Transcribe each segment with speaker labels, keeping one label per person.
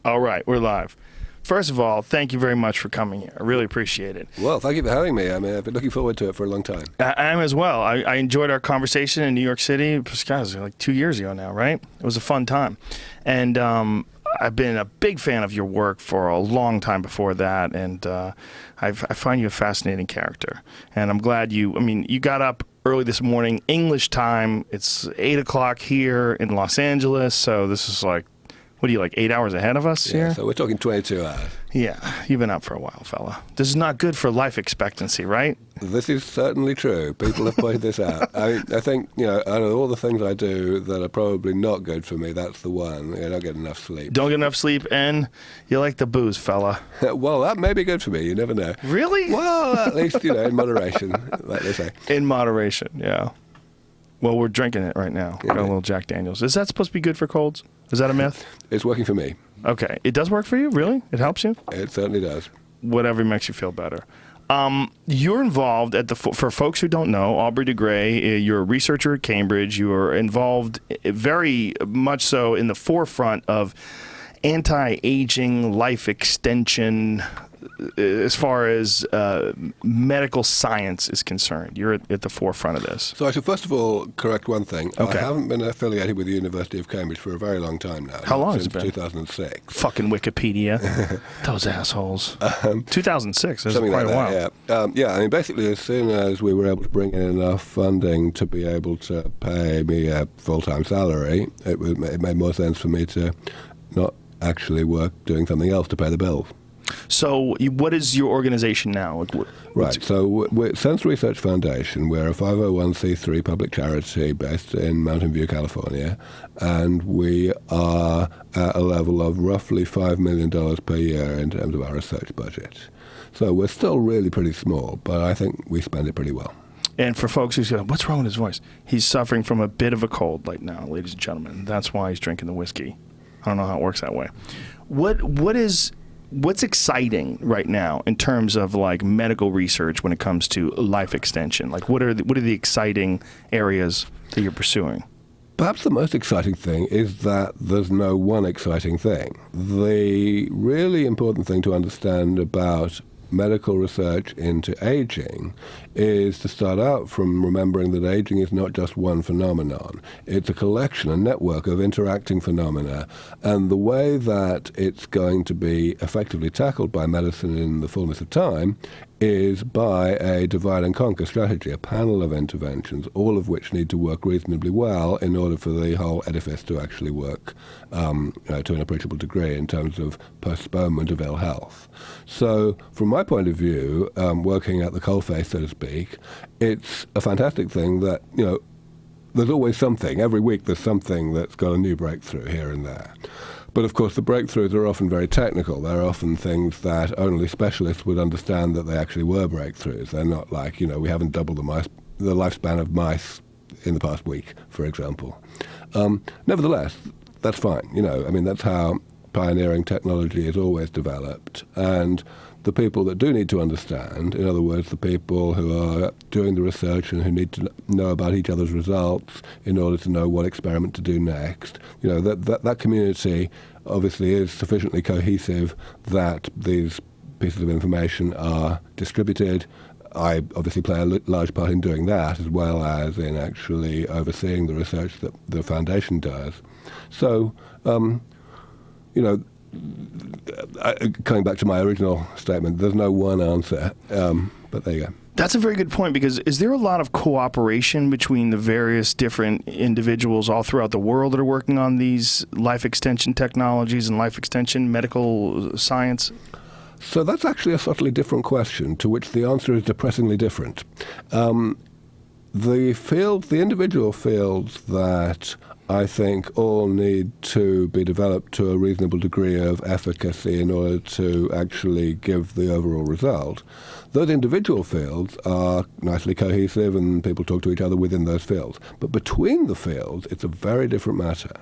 Speaker 1: All right, we're live. First of all, thank you very much for coming here. I really appreciate it.
Speaker 2: Well, thank you for having me. I mean, I've been looking forward to it for a long time.
Speaker 1: I am as well. I enjoyed our conversation in New York City. It was like 2 years ago now, right? It was a fun time. And I've been a big fan of your work for a long time before that, and I find you a fascinating character. And I'm glad you got up early this morning, English time. It's 8 o'clock here in Los Angeles, so this is like, what are you, like 8 hours ahead of us here?
Speaker 2: So we're talking 22 hours.
Speaker 1: Yeah, you've been up for a while, fella. This is not good for life expectancy, right?
Speaker 2: This is certainly true. People have pointed this out. I think, out of all the things I do that are probably not good for me, that's the one. I don't get enough sleep.
Speaker 1: Don't get enough sleep, and you like the booze, fella.
Speaker 2: Well, that may be good for me. You never know.
Speaker 1: Really?
Speaker 2: Well, at least, in moderation, like they say.
Speaker 1: In moderation, yeah. Well, we're drinking it right now.
Speaker 2: Yeah.
Speaker 1: Got a little Jack Daniels. Is that supposed to be good for colds? Is that a myth?
Speaker 2: It's working for me.
Speaker 1: Okay. It does work for you? Really? It helps you?
Speaker 2: It certainly does.
Speaker 1: Whatever makes you feel better. You're involved for folks who don't know, Aubrey de Grey, you're a researcher at Cambridge. You are involved very much so in the forefront of anti-aging, life extension, as far as medical science is concerned. You're at the forefront of this.
Speaker 2: So I should first of all correct one thing.
Speaker 1: Okay.
Speaker 2: I haven't been affiliated with the University of Cambridge for a very long time now.
Speaker 1: How long has it been?
Speaker 2: Since 2006.
Speaker 1: Fucking Wikipedia. Those assholes. 2006. That's
Speaker 2: Something
Speaker 1: quite
Speaker 2: like
Speaker 1: a while.
Speaker 2: that, yeah. Basically, as soon as we were able to bring in enough funding to be able to pay me a full-time salary, it made more sense for me to not actually work doing something else to pay the bills.
Speaker 1: So what is your organization now?
Speaker 2: Right, so we're Sense Research Foundation. We're a 501c3 public charity based in Mountain View, California, and we are at a level of roughly $5 million per year in terms of our research budget. So we're still really pretty small, but I think we spend it pretty well.
Speaker 1: And for folks who say, what's wrong with his voice? He's suffering from a bit of a cold right now, ladies and gentlemen. That's why he's drinking the whiskey. I don't know how it works that way. What's exciting right now in terms of like medical research when it comes to life extension? Like what are the exciting areas that you're pursuing?
Speaker 2: Perhaps the most exciting thing is that there's no one exciting thing. The really important thing to understand about medical research into aging is to start out from remembering that aging is not just one phenomenon. It's a collection, a network of interacting phenomena, and the way that it's going to be effectively tackled by medicine in the fullness of time is by a divide and conquer strategy, a panel of interventions, all of which need to work reasonably well in order for the whole edifice to actually work to an appreciable degree in terms of postponement of ill health. So from my point of view, working at the coalface, so to speak, it's a fantastic thing that, there's always something. Every week there's something that's got a new breakthrough here and there. But of course the breakthroughs are often very technical. They're often things that only specialists would understand that they actually were breakthroughs. They're not like, we haven't doubled the lifespan of mice in the past week, for example. Nevertheless, that's fine. That's how pioneering technology is always developed. And the people that do need to understand, in other words, the people who are doing the research and who need to know about each other's results in order to know what experiment to do next, that community obviously is sufficiently cohesive that these pieces of information are distributed. I obviously play a large part in doing that, as well as in actually overseeing the research that the foundation does. So, coming back to my original statement, there's no one answer, but there you go.
Speaker 1: That's a very good point, because is there a lot of cooperation between the various different individuals all throughout the world that are working on these life extension technologies and life extension medical science?
Speaker 2: So that's actually a subtly different question, to which the answer is depressingly different. The individual fields that I think all need to be developed to a reasonable degree of efficacy in order to actually give the overall result. Those individual fields are nicely cohesive and people talk to each other within those fields. But between the fields, it's a very different matter.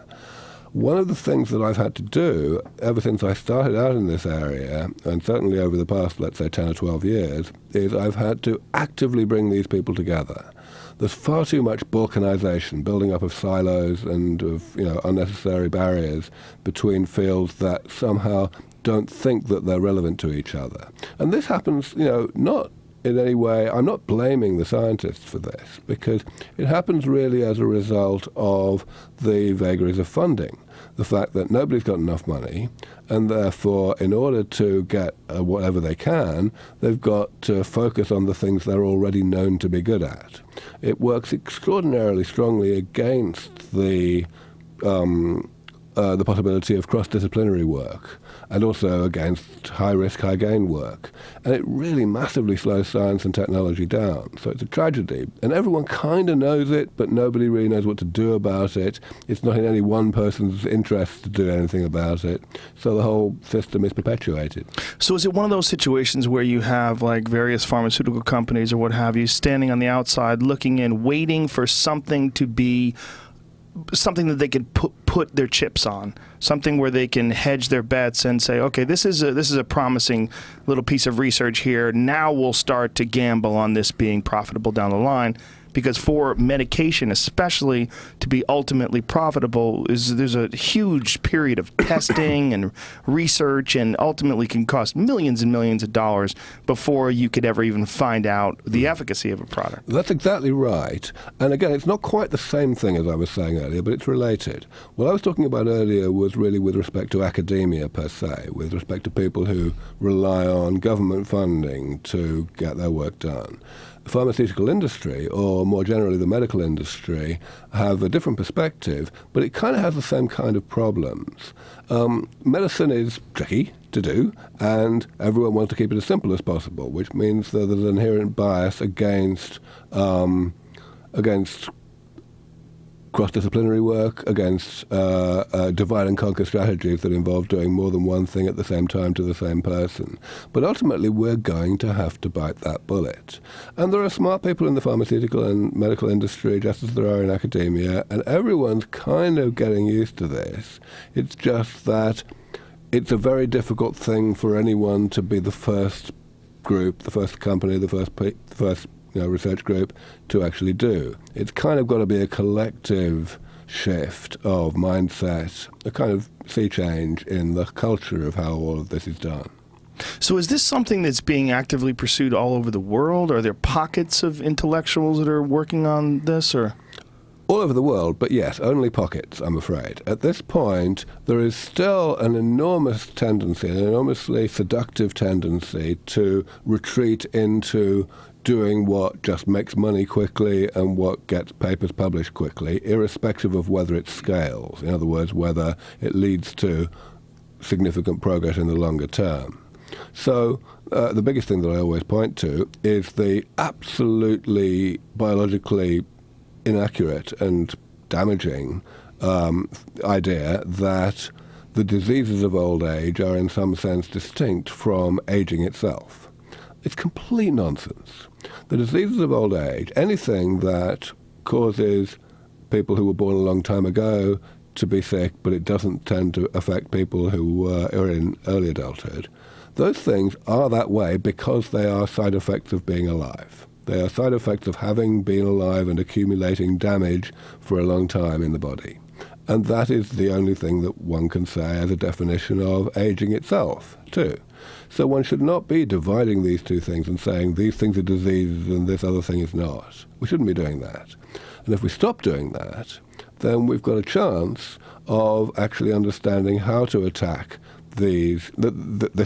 Speaker 2: One of the things that I've had to do ever since I started out in this area, and certainly over the past, let's say, 10 or 12 years, is I've had to actively bring these people together. there's far too much balkanization, building up of silos and of unnecessary barriers between fields that somehow don't think that they're relevant to each other. And this happens, not in any way. I'm not blaming the scientists for this, because it happens really as a result of the vagaries of funding. The fact that nobody's got enough money, and therefore, in order to get whatever they can, they've got to focus on the things they're already known to be good at. It works extraordinarily strongly against the possibility of cross-disciplinary work, and also against high-risk, high-gain work. And it really massively slows science and technology down. So it's a tragedy. And everyone kind of knows it, but nobody really knows what to do about it. It's not in any one person's interest to do anything about it. So the whole system is perpetuated.
Speaker 1: So is it one of those situations where you have like various pharmaceutical companies or what have you standing on the outside looking in, waiting for something to be something that they can put their chips on, something where they can hedge their bets and say, okay, this is a promising little piece of research here. Now we'll start to gamble on this being profitable down the line. Because for medication, especially to be ultimately profitable, there's a huge period of testing and research, and ultimately can cost millions and millions of dollars before you could ever even find out the efficacy of a product.
Speaker 2: That's exactly right. And again, it's not quite the same thing as I was saying earlier, but it's related. What I was talking about earlier was really with respect to academia per se, with respect to people who rely on government funding to get their work done. The pharmaceutical industry, or more generally the medical industry, have a different perspective, but it kind of has the same kind of problems. Medicine is tricky to do, and everyone wants to keep it as simple as possible, which means that there's an inherent bias against cross-disciplinary work, against divide and conquer strategies that involve doing more than one thing at the same time to the same person. But ultimately, we're going to have to bite that bullet. And there are smart people in the pharmaceutical and medical industry, just as there are in academia, and everyone's kind of getting used to this. It's just that it's a very difficult thing for anyone to be the first group, the first company, the first research group to actually do. It's kind of got to be a collective shift of mindset, a kind of sea change in the culture of how all of this is done.
Speaker 1: So is this something that's being actively pursued all over the world? Are there pockets of intellectuals that are working on this, or?
Speaker 2: All over the world, but yes, only pockets, I'm afraid. At this point, there is still an enormous tendency, an enormously seductive tendency to retreat into doing what just makes money quickly and what gets papers published quickly, irrespective of whether it scales. In other words, whether it leads to significant progress in the longer term. So the biggest thing that I always point to is the absolutely biologically inaccurate and damaging idea that the diseases of old age are in some sense distinct from aging itself. It's complete nonsense. The diseases of old age, anything that causes people who were born a long time ago to be sick, but it doesn't tend to affect people who are in early adulthood, those things are that way because they are side effects of being alive. They are side effects of having been alive and accumulating damage for a long time in the body. And that is the only thing that one can say as a definition of aging itself, too. So one should not be dividing these two things and saying these things are diseases and this other thing is not. We shouldn't be doing that. And if we stop doing that, then we've got a chance of actually understanding how to attack this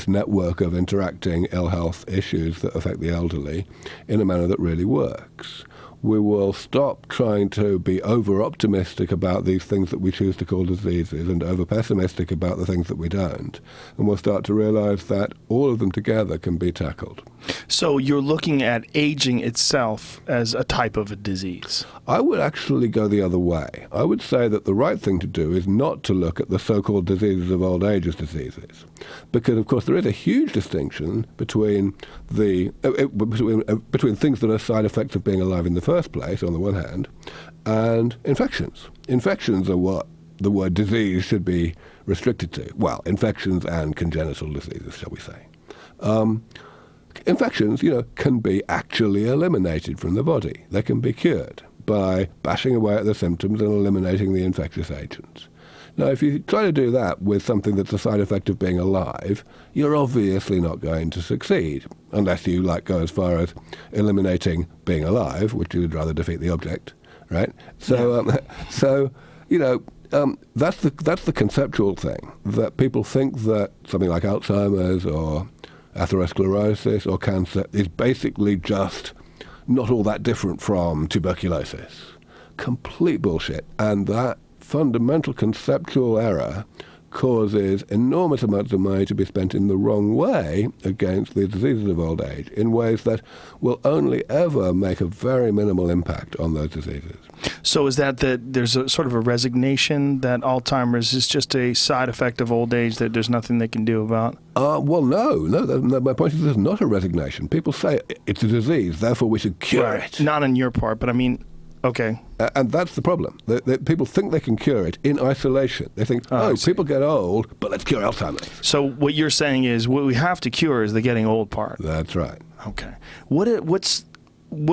Speaker 2: network of interacting ill health issues that affect the elderly in a manner that really works. We will stop trying to be over-optimistic about these things that we choose to call diseases and over-pessimistic about the things that we don't. And we'll start to realize that all of them together can be tackled.
Speaker 1: So you're looking at aging itself as a type of a disease?
Speaker 2: I would actually go the other way. I would say that the right thing to do is not to look at the so-called diseases of old age as diseases. Because, of course, there is a huge distinction between between things that are side effects of being alive in the first place, on the one hand, and infections. Infections are what the word disease should be restricted to. Well, infections and congenital diseases, shall we say. infections, can be actually eliminated from the body. They can be cured by bashing away at the symptoms and eliminating the infectious agents. Now, if you try to do that with something that's a side effect of being alive, you're obviously not going to succeed, unless you go as far as eliminating being alive, which you would rather defeat the object, right? So, that's the conceptual thing, that people think that something like Alzheimer's or atherosclerosis or cancer is basically just not all that different from tuberculosis. Complete bullshit. And that fundamental conceptual error causes enormous amounts of money to be spent in the wrong way against the diseases of old age, in ways that will only ever make a very minimal impact on those diseases.
Speaker 1: So is that there's a sort of a resignation that Alzheimer's is just a side effect of old age that there's nothing they can do about?
Speaker 2: Well, no. My point is there's not a resignation. People say it's a disease, therefore we should cure it.
Speaker 1: Not on your part, but I mean, okay.
Speaker 2: And that's the problem. People think they can cure it in isolation. They think, people get old, but let's cure Alzheimer's.
Speaker 1: So what you're saying is what we have to cure is the getting old part.
Speaker 2: That's right.
Speaker 1: Okay. What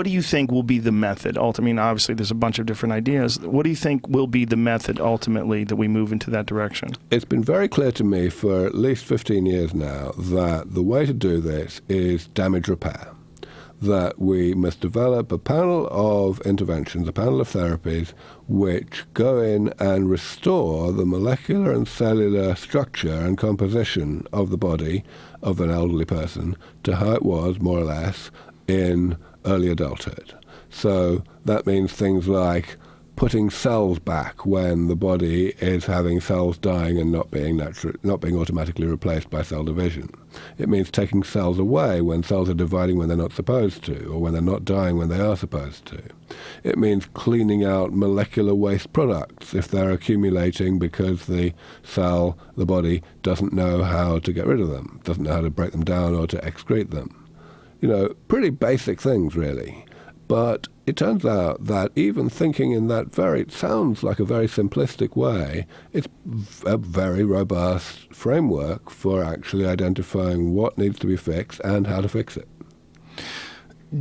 Speaker 1: do you think will be the method? I mean, obviously there's a bunch of different ideas. What do you think will be the method ultimately that we move into that direction? It's
Speaker 2: been very clear to me for at least 15 years now that the way to do this is damage repair. That we must develop a panel of interventions, a panel of therapies, which go in and restore the molecular and cellular structure and composition of the body of an elderly person to how it was, more or less, in early adulthood. So that means things like putting cells back when the body is having cells dying and not being automatically replaced by cell division. It means taking cells away when cells are dividing when they're not supposed to, or when they're not dying when they are supposed to. It means cleaning out molecular waste products if they're accumulating because the body doesn't know how to get rid of them, doesn't know how to break them down or to excrete them. Pretty basic things, really. But it turns out that even thinking in that it sounds like a very simplistic way, it's a very robust framework for actually identifying what needs to be fixed and how to fix it.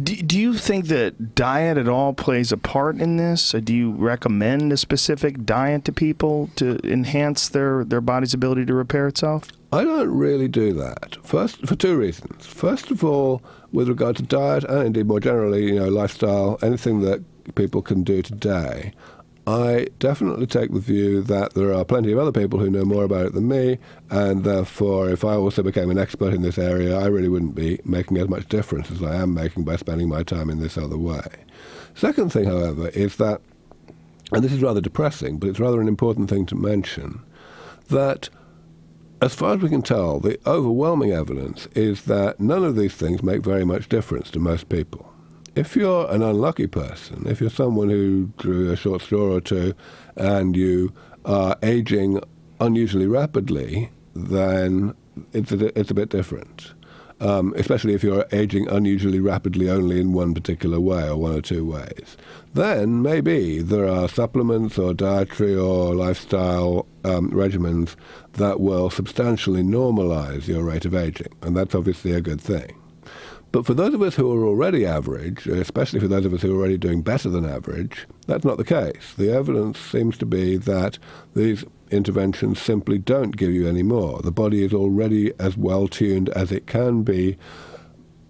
Speaker 1: Do you think that diet at all plays a part in this? Do you recommend a specific diet to people to enhance their body's ability to repair itself?
Speaker 2: I don't really do that. First, for two reasons. First of all, with regard to diet, and indeed more generally, lifestyle, anything that people can do today, I definitely take the view that there are plenty of other people who know more about it than me, and therefore, if I also became an expert in this area, I really wouldn't be making as much difference as I am making by spending my time in this other way. Second thing, however, is that, and this is rather depressing, but it's rather an important thing to mention, that as far as we can tell, the overwhelming evidence is that none of these things make very much difference to most people. If you're an unlucky person, if you're someone who drew a short straw or two and you are aging unusually rapidly, then it's a bit different. Especially if you're aging unusually rapidly only in one particular way or one or two ways. Then maybe there are supplements or dietary or lifestyle regimens that will substantially normalize your rate of aging, and that's obviously a good thing. But for those of us who are already average, especially for those of us who are already doing better than average, that's not the case. The evidence seems to be that these interventions simply don't give you any more. The body is already as well tuned as it can be,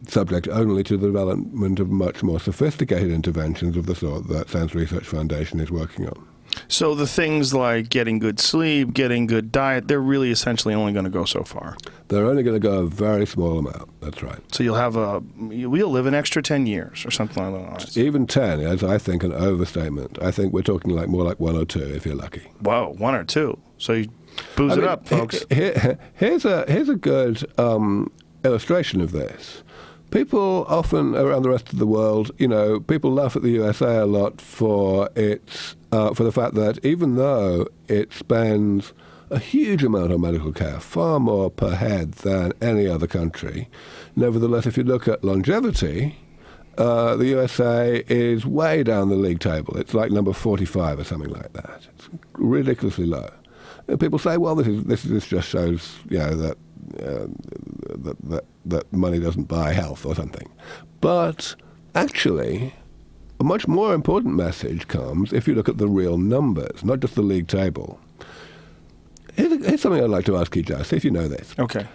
Speaker 2: subject only to the development of much more sophisticated interventions of the sort that Sense Research Foundation is working on.
Speaker 1: So the things like getting good sleep, getting good diet, they're really essentially only going to go so far.
Speaker 2: They're only going to go a very small amount. That's right.
Speaker 1: So we'll live an extra 10 years or something like that.
Speaker 2: Even 10 is, I think, an overstatement. I think we're talking more like 1 or 2 if you're lucky.
Speaker 1: Whoa, 1 or 2. So you booze it up, folks.
Speaker 2: Here's a good illustration of this. People often around the rest of the world, people laugh at the USA a lot for the fact that even though it spends a huge amount on medical care, far more per head than any other country, nevertheless, if you look at longevity, the USA is way down the league table. It's like number 45 or something like that. It's ridiculously low. And people say, well, this just shows, that that money doesn't buy health or something. But actually, a much more important message comes if you look at the real numbers, not just the league table. Here's something I'd like to ask you, Joe. See if you know this.
Speaker 1: Okay.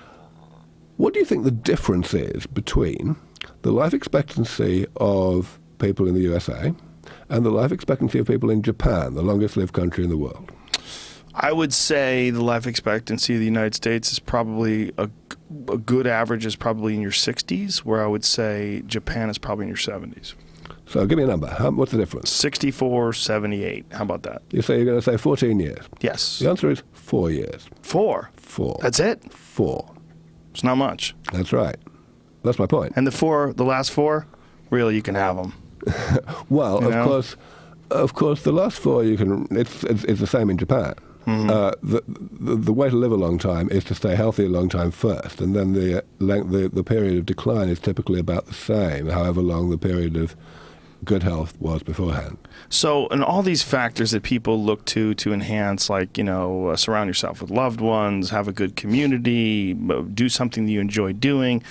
Speaker 2: What do you think the difference is between the life expectancy of people in the USA and the life expectancy of people in Japan, the longest lived country in the world?
Speaker 1: I would say the life expectancy of the United States is probably a good average is probably in your 60s, where I would say Japan is probably in your 70s.
Speaker 2: So give me a number. What's the difference?
Speaker 1: 64, 78. How about that?
Speaker 2: You say you're going to say 14 years.
Speaker 1: Yes.
Speaker 2: The answer is 4 years.
Speaker 1: 4?
Speaker 2: 4.
Speaker 1: That's it?
Speaker 2: 4.
Speaker 1: It's not much.
Speaker 2: That's right. That's my point.
Speaker 1: And the last 4, really, you can have them.
Speaker 2: Well, of course, the last 4 you can. It's the same in Japan. Mm-hmm. The way to live a long time is to stay healthy a long time first, and then the period of decline is typically about the same, however long the period of good health was beforehand.
Speaker 1: So, and all these factors that people look to enhance, like, surround yourself with loved ones, have a good community, do something that you enjoy doing.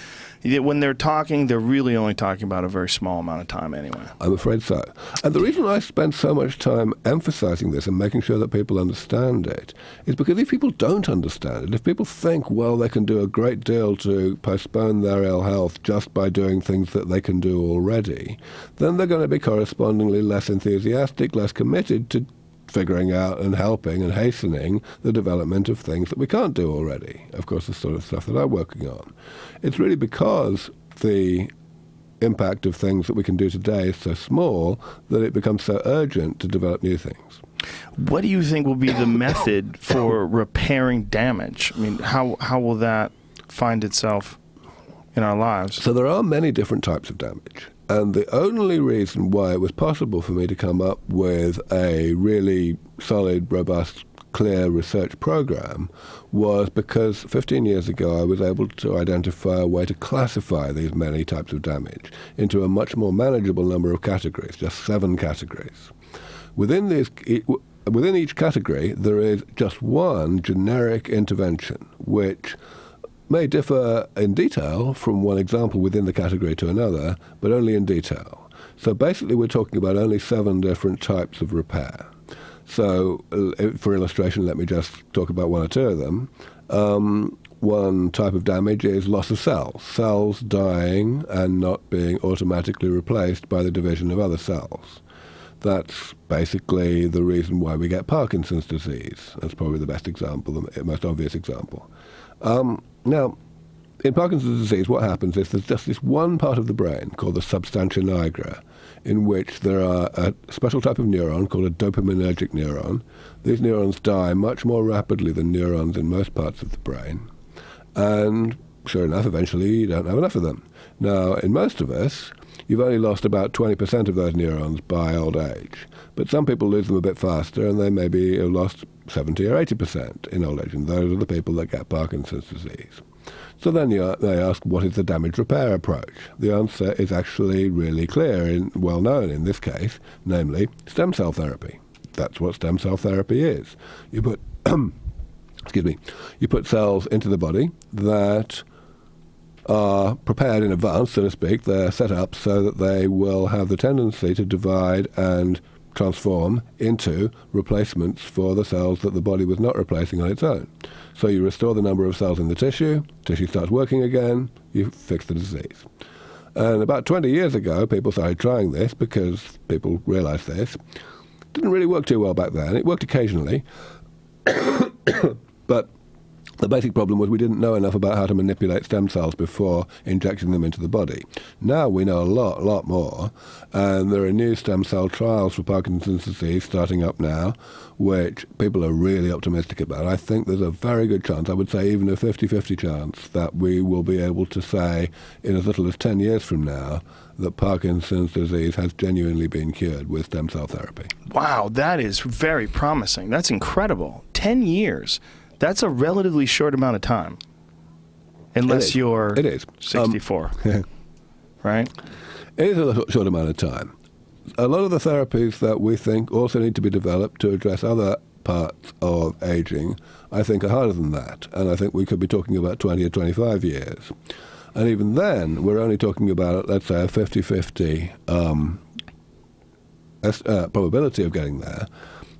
Speaker 1: When they're talking, they're really only talking about a very small amount of time anyway.
Speaker 2: I'm afraid so. And the reason I spend so much time emphasizing this and making sure that people understand it is because if people don't understand it, if people think, well, they can do a great deal to postpone their ill health just by doing things that they can do already, then they're going to be correspondingly less enthusiastic, less committed to figuring out and helping and hastening the development of things that we can't do already. Of course, the sort of stuff that I'm working on. It's really because the impact of things that we can do today is so small that it becomes so urgent to develop new things.
Speaker 1: What do you think will be the method for repairing damage? I mean, how will that find itself in our lives?
Speaker 2: So there are many different types of damage. And the only reason why it was possible for me to come up with a really solid, robust, clear research program was because 15 years ago I was able to identify a way to classify these many types of damage into a much more manageable number of categories, just 7 categories. Within each category, there is just one generic intervention, which may differ in detail from one example within the category to another, but only in detail. So basically we're talking about only 7 different types of repair. So for illustration, let me just talk about 1 or 2 of them. One type of damage is loss of cells dying and not being automatically replaced by the division of other cells. That's basically the reason why we get Parkinson's disease. That's probably the best example, the most obvious example. Now, in Parkinson's disease, what happens is there's just this one part of the brain called the substantia nigra, in which there are a special type of neuron called a dopaminergic neuron. These neurons die much more rapidly than neurons in most parts of the brain. And sure enough, eventually you don't have enough of them. Now, in most of us, you've only lost about 20% of those neurons by old age. But some people lose them a bit faster, and they maybe have lost 70 or 80% in old age, and those are the people that get Parkinson's disease. So then they ask, what is the damage repair approach? The answer is actually really clear and well known in this case, namely stem cell therapy. That's what stem cell therapy is. You put, you put cells into the body that are prepared in advance, so to speak. They're set up so that they will have the tendency to divide and transform into replacements for the cells that the body was not replacing on its own. So you restore the number of cells in the tissue starts working again, you fix the disease. And about 20 years ago, people started trying this because people realized this. It didn't really work too well back then. It worked occasionally, but the basic problem was we didn't know enough about how to manipulate stem cells before injecting them into the body. Now we know a lot more, and there are new stem cell trials for Parkinson's disease starting up now, which people are really optimistic about. I think there's a very good chance, I would say even a 50-50 chance, that we will be able to say in as little as 10 years from now that Parkinson's disease has genuinely been cured with stem cell therapy.
Speaker 1: Wow, that is very promising. That's incredible. 10 years. That's a relatively short amount of time, unless you're 64, right?
Speaker 2: It is a short amount of time. A lot of the therapies that we think also need to be developed to address other parts of aging, I think, are harder than that. And I think we could be talking about 20 or 25 years. And even then, we're only talking about, let's say, a 50-50 probability of getting there.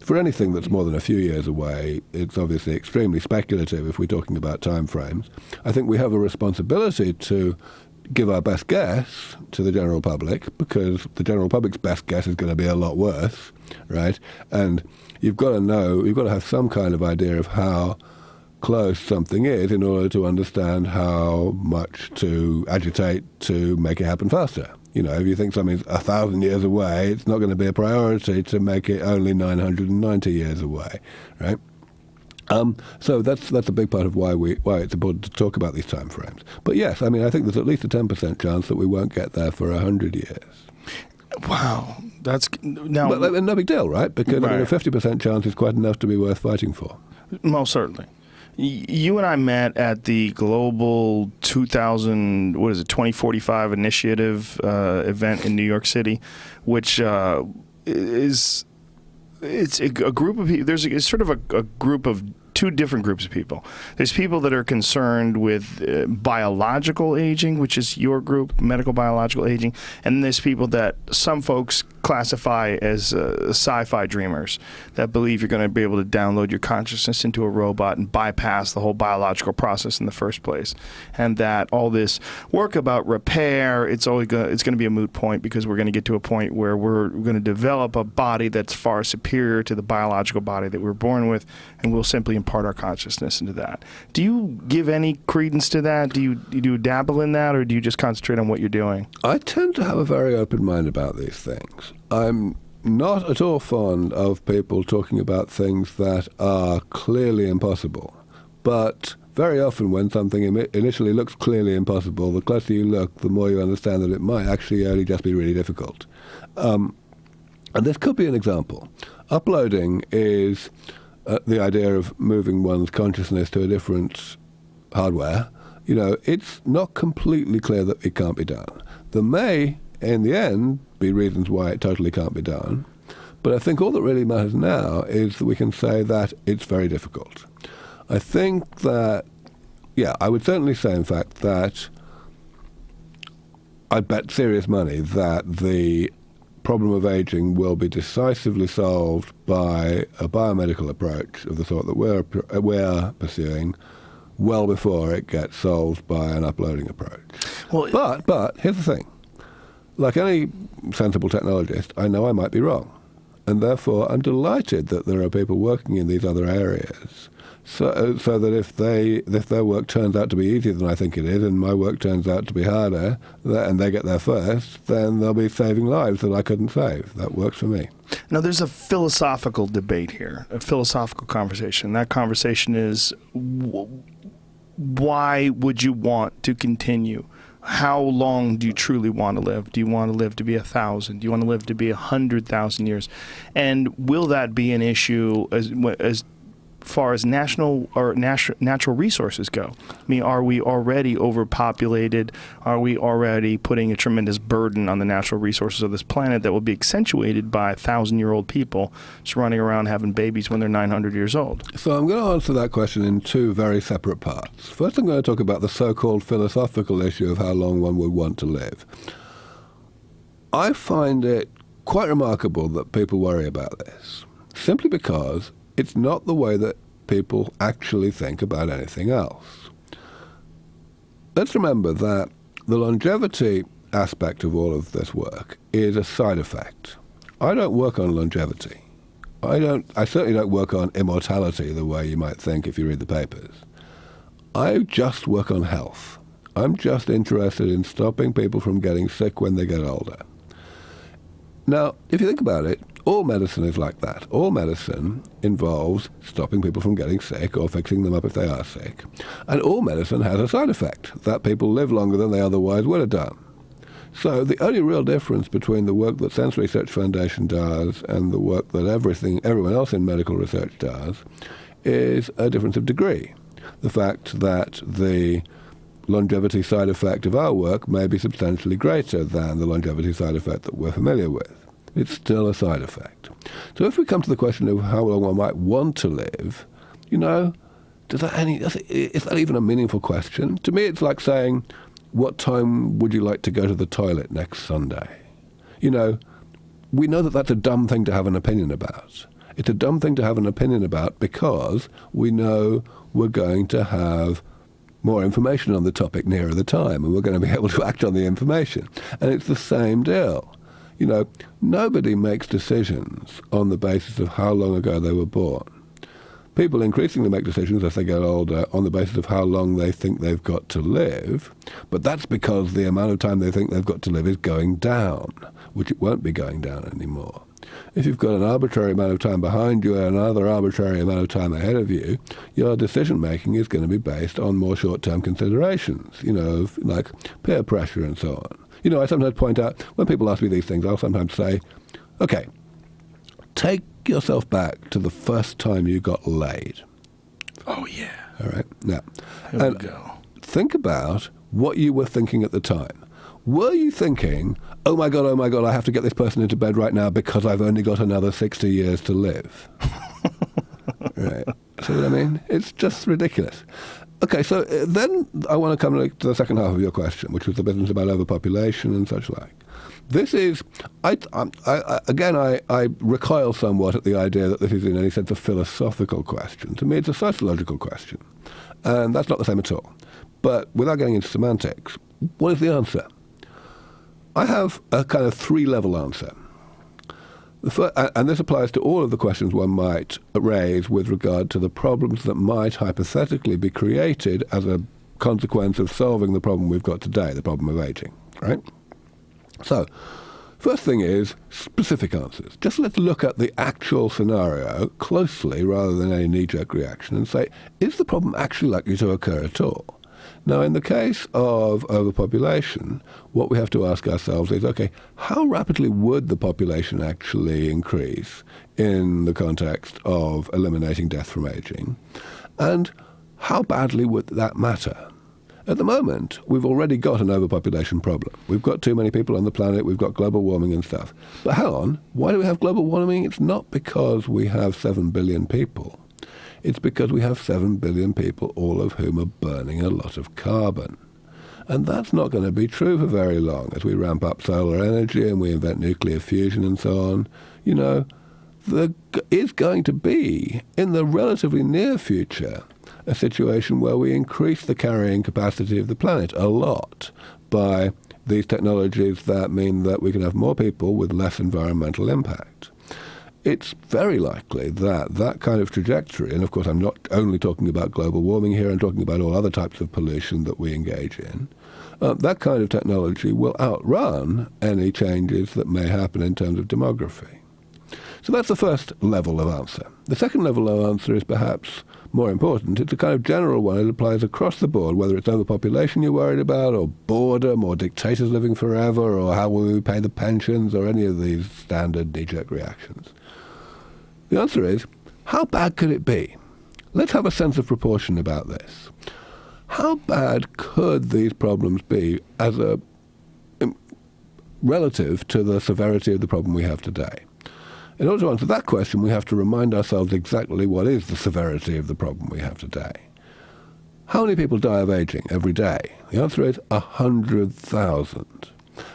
Speaker 2: For anything that's more than a few years away, it's obviously extremely speculative if we're talking about time frames. I think we have a responsibility to give our best guess to the general public, because the general public's best guess is going to be a lot worse, right? And you've got to have some kind of idea of how close something is in order to understand how much to agitate to make it happen faster. You know, if you think something's 1,000 years away, it's not going to be a priority to make it only 990 years away, right? So that's a big part of why it's important to talk about these time frames. But yes, I mean, I think there's at least a 10% chance that we won't get there for 100 years.
Speaker 1: Wow, that's now.
Speaker 2: But no big deal, right? Because
Speaker 1: right.
Speaker 2: I mean, a 50% chance is quite enough to be worth fighting for.
Speaker 1: Most certainly. You and I met at the Global 2045 Initiative event in New York City, which it's a group of people. It's sort of a group of two different groups of people. There's people that are concerned with biological aging, which is your group, medical biological aging, and there's people that some folks classify as sci-fi dreamers that believe you're going to be able to download your consciousness into a robot and bypass the whole biological process in the first place, and that all this work about repair, it's going to be a moot point, because we're going to get to a point where we're going to develop a body that's far superior to the biological body that we're born with, and we'll simply impart our consciousness into that. Do you give any credence to that? Do you dabble in that, or do you just concentrate on what you're doing?
Speaker 2: I tend to have a very open mind about these things. I'm not at all fond of people talking about things that are clearly impossible. But very often when something initially looks clearly impossible, the closer you look, the more you understand that it might actually only just be really difficult. And this could be an example. Uploading is the idea of moving one's consciousness to a different hardware. You know, it's not completely clear that it can't be done. There may, in the end, be reasons why it totally can't be done. But I think all that really matters now is that we can say that it's very difficult. I think that, I would certainly say, in fact, that I'd bet serious money that the problem of aging will be decisively solved by a biomedical approach of the sort that we're pursuing well before it gets solved by an uploading approach. Well, but here's the thing. Like any sensible technologist, I know I might be wrong. And therefore, I'm delighted that there are people working in these other areas, so that if their work turns out to be easier than I think it is, and my work turns out to be harder, and they get there first, then they'll be saving lives that I couldn't save. That works for me.
Speaker 1: Now, there's a philosophical debate here, a philosophical conversation. That conversation is, why would you want to continue? How long do you truly want to live? Do you want to live to be 1,000? Do you want to live to be 100,000 years? And will that be an issue as far as natural resources go? I mean, are we already overpopulated? Are we already putting a tremendous burden on the natural resources of this planet that will be accentuated by 1,000-year-old people just running around having babies when they're 900 years old?
Speaker 2: So I'm going to answer that question in two very separate parts. First, I'm going to talk about the so-called philosophical issue of how long one would want to live. I find it quite remarkable that people worry about this, simply because it's not the way that people actually think about anything else. Let's remember that the longevity aspect of all of this work is a side effect. I don't work on longevity. I certainly don't work on immortality the way you might think if you read the papers. I just work on health. I'm just interested in stopping people from getting sick when they get older. Now, if you think about it, all medicine is like that. All medicine involves stopping people from getting sick or fixing them up if they are sick. And all medicine has a side effect, that people live longer than they otherwise would have done. So the only real difference between the work that Sense Research Foundation does and the work that everyone else in medical research does is a difference of degree. The fact that the longevity side effect of our work may be substantially greater than the longevity side effect that we're familiar with. It's still a side effect. So if we come to the question of how long one might want to live, is that even a meaningful question? To me, it's like saying, what time would you like to go to the toilet next Sunday? We know that that's a dumb thing to have an opinion about. It's a dumb thing to have an opinion about because we know we're going to have more information on the topic nearer the time, and we're going to be able to act on the information. And it's the same deal. Nobody makes decisions on the basis of how long ago they were born. People increasingly make decisions as they get older on the basis of how long they think they've got to live, but that's because the amount of time they think they've got to live is going down, which it won't be going down anymore. If you've got an arbitrary amount of time behind you and another arbitrary amount of time ahead of you, your decision-making is going to be based on more short-term considerations, like peer pressure and so on. I sometimes point out, when people ask me these things, I'll sometimes say, okay, take yourself back to the first time you got laid.
Speaker 1: Oh, yeah.
Speaker 2: All right? Now,
Speaker 1: Here we go.
Speaker 2: think about what you were thinking at the time. Were you thinking, oh my God, I have to get this person into bed right now because I've only got another 60 years to live? Right. See what I mean? It's just ridiculous. Okay, so then I want to come to the second half of your question, which was the business about overpopulation and such like. This is, I recoil somewhat at the idea that this is in any sense a philosophical question. To me, it's a sociological question. And that's not the same at all. But without getting into semantics, what is the answer? I have a kind of three-level answer. And this applies to all of the questions one might raise with regard to the problems that might hypothetically be created as a consequence of solving the problem we've got today, the problem of aging, right? So, first thing is specific answers. Just let's look at the actual scenario closely rather than any knee-jerk reaction and say, is the problem actually likely to occur at all? Now, in the case of overpopulation, what we have to ask ourselves is, okay, how rapidly would the population actually increase in the context of eliminating death from aging? And how badly would that matter? At the moment, we've already got an overpopulation problem. We've got too many people on the planet, we've got global warming and stuff. But hang on, why do we have global warming? It's not because we have 7 billion people. It's because we have 7 billion people, all of whom are burning a lot of carbon. And that's not going to be true for very long. As we ramp up solar energy and we invent nuclear fusion and so on, there is going to be, in the relatively near future, a situation where we increase the carrying capacity of the planet a lot by these technologies that mean that we can have more people with less environmental impact. It's very likely that that kind of trajectory, and of course I'm not only talking about global warming here, I'm talking about all other types of pollution that we engage in, that kind of technology will outrun any changes that may happen in terms of demography. So that's the first level of answer. The second level of answer is perhaps more important. It's a kind of general one. It applies across the board, whether it's overpopulation you're worried about, or boredom, or dictators living forever, or how will we pay the pensions, or any of these standard knee-jerk reactions. The answer is, how bad could it be? Let's have a sense of proportion about this. How bad could these problems be as relative to the severity of the problem we have today? In order to answer that question, we have to remind ourselves exactly what is the severity of the problem we have today. How many people die of aging every day? The answer is 100,000.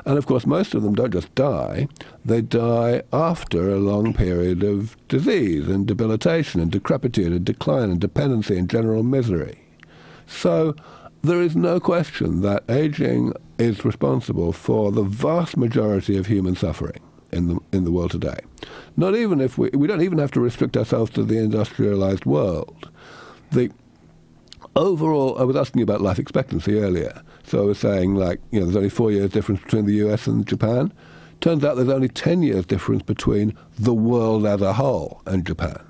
Speaker 2: And of course, most of them don't just die, they die after a long period of disease and debilitation and decrepitude and decline and dependency and general misery. So there is no question that aging is responsible for the vast majority of human suffering in the world today. Not even if we don't even have to restrict ourselves to the industrialized world. The overall, I was asking you about life expectancy earlier. So I was saying, there's only 4 years difference between the US and Japan. Turns out there's only 10 years difference between the world as a whole and Japan.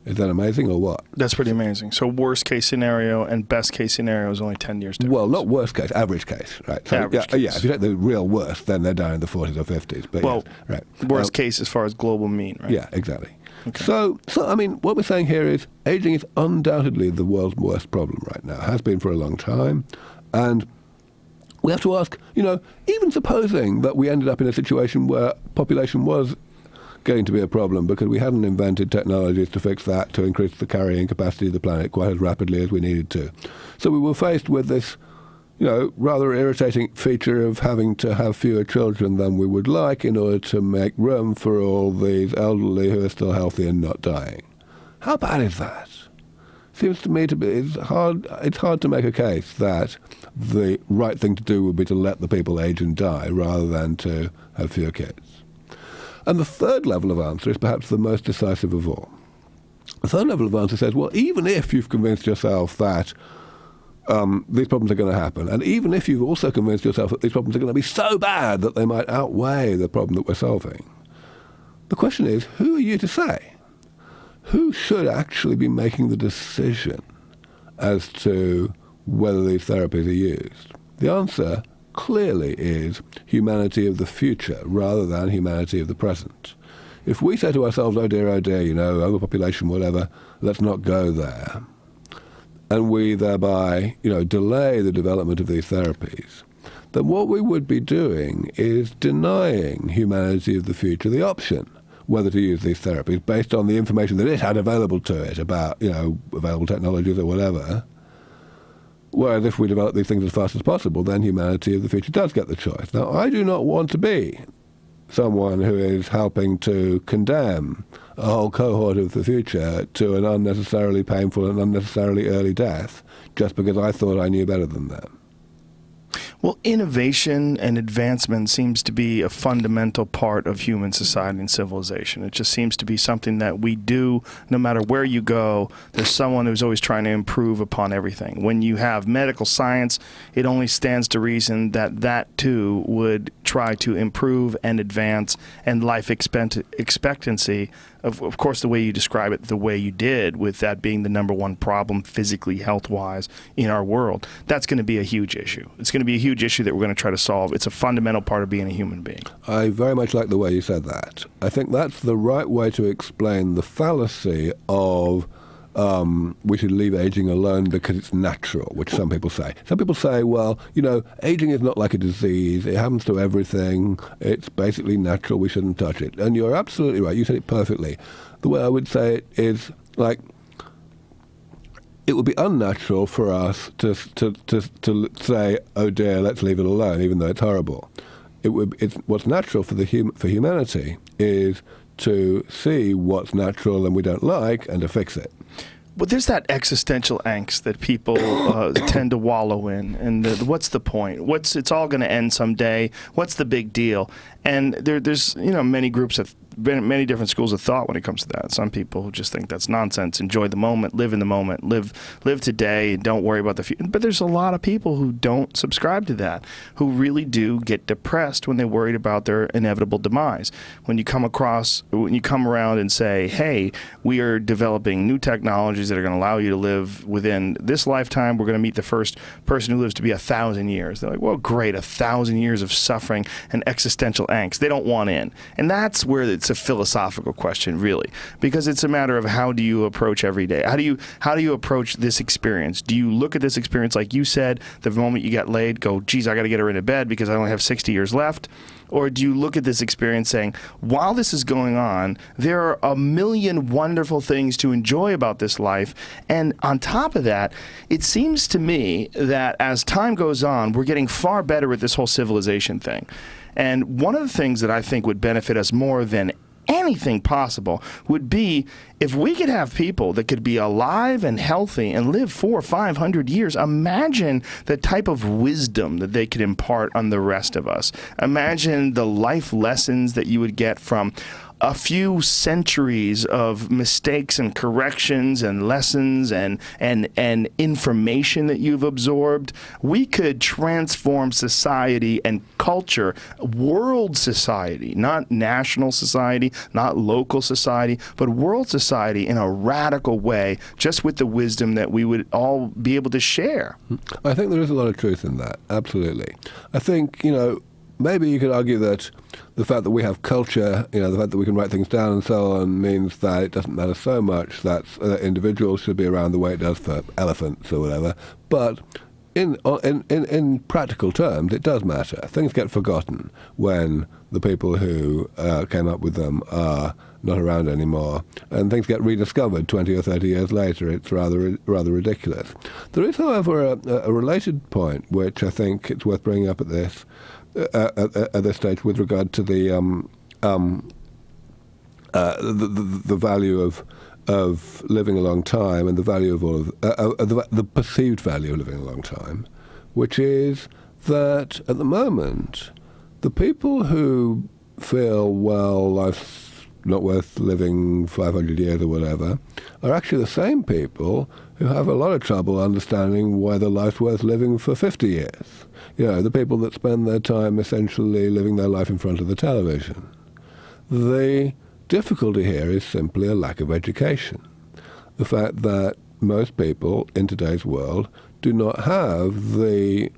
Speaker 2: Is that amazing or what?
Speaker 1: That's pretty amazing. So worst case scenario and best case scenario is only 10 years difference.
Speaker 2: Well, not worst case, average case, right? So,
Speaker 1: average case.
Speaker 2: Yeah, if you take the real worst, then they're down in the 40s or 50s. But
Speaker 1: well,
Speaker 2: yes, right.
Speaker 1: Worst case as far as global mean, right?
Speaker 2: Yeah, exactly.
Speaker 1: Okay.
Speaker 2: So, I mean, what we're saying here is aging is undoubtedly the world's worst problem right now. It has been for a long time. And we have to ask, even supposing that we ended up in a situation where population was going to be a problem because we hadn't invented technologies to fix that, to increase the carrying capacity of the planet quite as rapidly as we needed to. So we were faced with this, rather irritating feature of having to have fewer children than we would like in order to make room for all these elderly who are still healthy and not dying. How bad is that? Seems to me to be, it's hard to make a case that the right thing to do would be to let the people age and die rather than to have fewer kids. And the third level of answer is perhaps the most decisive of all. The third level of answer says, well, even if you've convinced yourself that these problems are going to happen, and even if you've also convinced yourself that these problems are going to be so bad that they might outweigh the problem that we're solving, the question is, who are you to say? Who should actually be making the decision as to whether these therapies are used? The answer clearly is humanity of the future rather than humanity of the present. If we say to ourselves, oh dear, overpopulation, whatever, let's not go there, and we thereby, delay the development of these therapies, then what we would be doing is denying humanity of the future the option whether to use these therapies based on the information that it had available to it about, available technologies or whatever. Whereas if we develop these things as fast as possible, then humanity of the future does get the choice. Now, I do not want to be someone who is helping to condemn a whole cohort of the future to an unnecessarily painful and unnecessarily early death just because I thought I knew better than them.
Speaker 1: Well, innovation and advancement seems to be a fundamental part of human society and civilization. It just seems to be something that we do no matter where you go. There's someone who's always trying to improve upon everything. When you have medical science, it only stands to reason that that too would try to improve and advance, and life expectancy, of course, the way you describe it, the way you did, with that being the number one problem physically, health-wise in our world, that's going to be a huge issue. It's going to be a huge issue that we're going to try to solve. It's a fundamental part of being a human being.
Speaker 2: I very much like the way you said that. I think that's the right way to explain the fallacy of we should leave aging alone because it's natural, which some people say. Some people say, well, aging is not like a disease. It happens to everything. It's basically natural. We shouldn't touch it. And you're absolutely right. You said it perfectly. The way I would say it is like, it would be unnatural for us to say, oh dear, let's leave it alone, even though it's horrible. What's natural for humanity is to see what's natural and we don't like and to fix it.
Speaker 1: But there's that existential angst that people tend to wallow in, and what's the point? It's all going to end someday. What's the big deal? And there's many groups of many different schools of thought when it comes to that. Some people who just think that's nonsense. Enjoy the moment, live in the moment, live today, and don't worry about the future. But there's a lot of people who don't subscribe to that, who really do get depressed when they're worried about their inevitable demise. When you come around and say, hey, we are developing new technologies that are going to allow you to live within this lifetime, we're going to meet the first person who lives to be 1,000 years. They're like, well, great, 1,000 years of suffering and existential angst. They don't want in. And that's where it's a philosophical question, really, because it's a matter of how do you approach every day? How do you approach this experience? Do you look at this experience like you said, the moment you get laid, go, geez, I got to get her into bed because I only have 60 years left? Or do you look at this experience saying, while this is going on, there are a million wonderful things to enjoy about this life, and on top of that, it seems to me that as time goes on, we're getting far better at this whole civilization thing. And one of the things that I think would benefit us more than anything possible would be if we could have people that could be alive and healthy and live 400 or 500 years. Imagine the type of wisdom that they could impart on the rest of us. Imagine the life lessons that you would get from a few centuries of mistakes and corrections and lessons and information that you've absorbed. We could transform society and culture, world society, not national society, not local society, but world society in a radical way, just with the wisdom that we would all be able to share.
Speaker 2: I think there is a lot of truth in that, absolutely. I think, maybe you could argue that the fact that we have culture, the fact that we can write things down and so on, means that it doesn't matter so much that individuals should be around the way it does for elephants or whatever. But in practical terms, it does matter. Things get forgotten when the people who came up with them are not around anymore, and things get rediscovered 20 or 30 years later. It's rather ridiculous. There is, however, a related point which I think it's worth bringing up at this stage with regard to the value of living a long time and the value of all of the perceived value of living a long time, which is that at the moment, the people who feel, well, life's not worth living 500 years or whatever, are actually the same people who have a lot of trouble understanding whether life's worth living for 50 years. You know, the people that spend their time essentially living their life in front of the television. The difficulty here is simply a lack of education. The fact that most people in today's world do not have the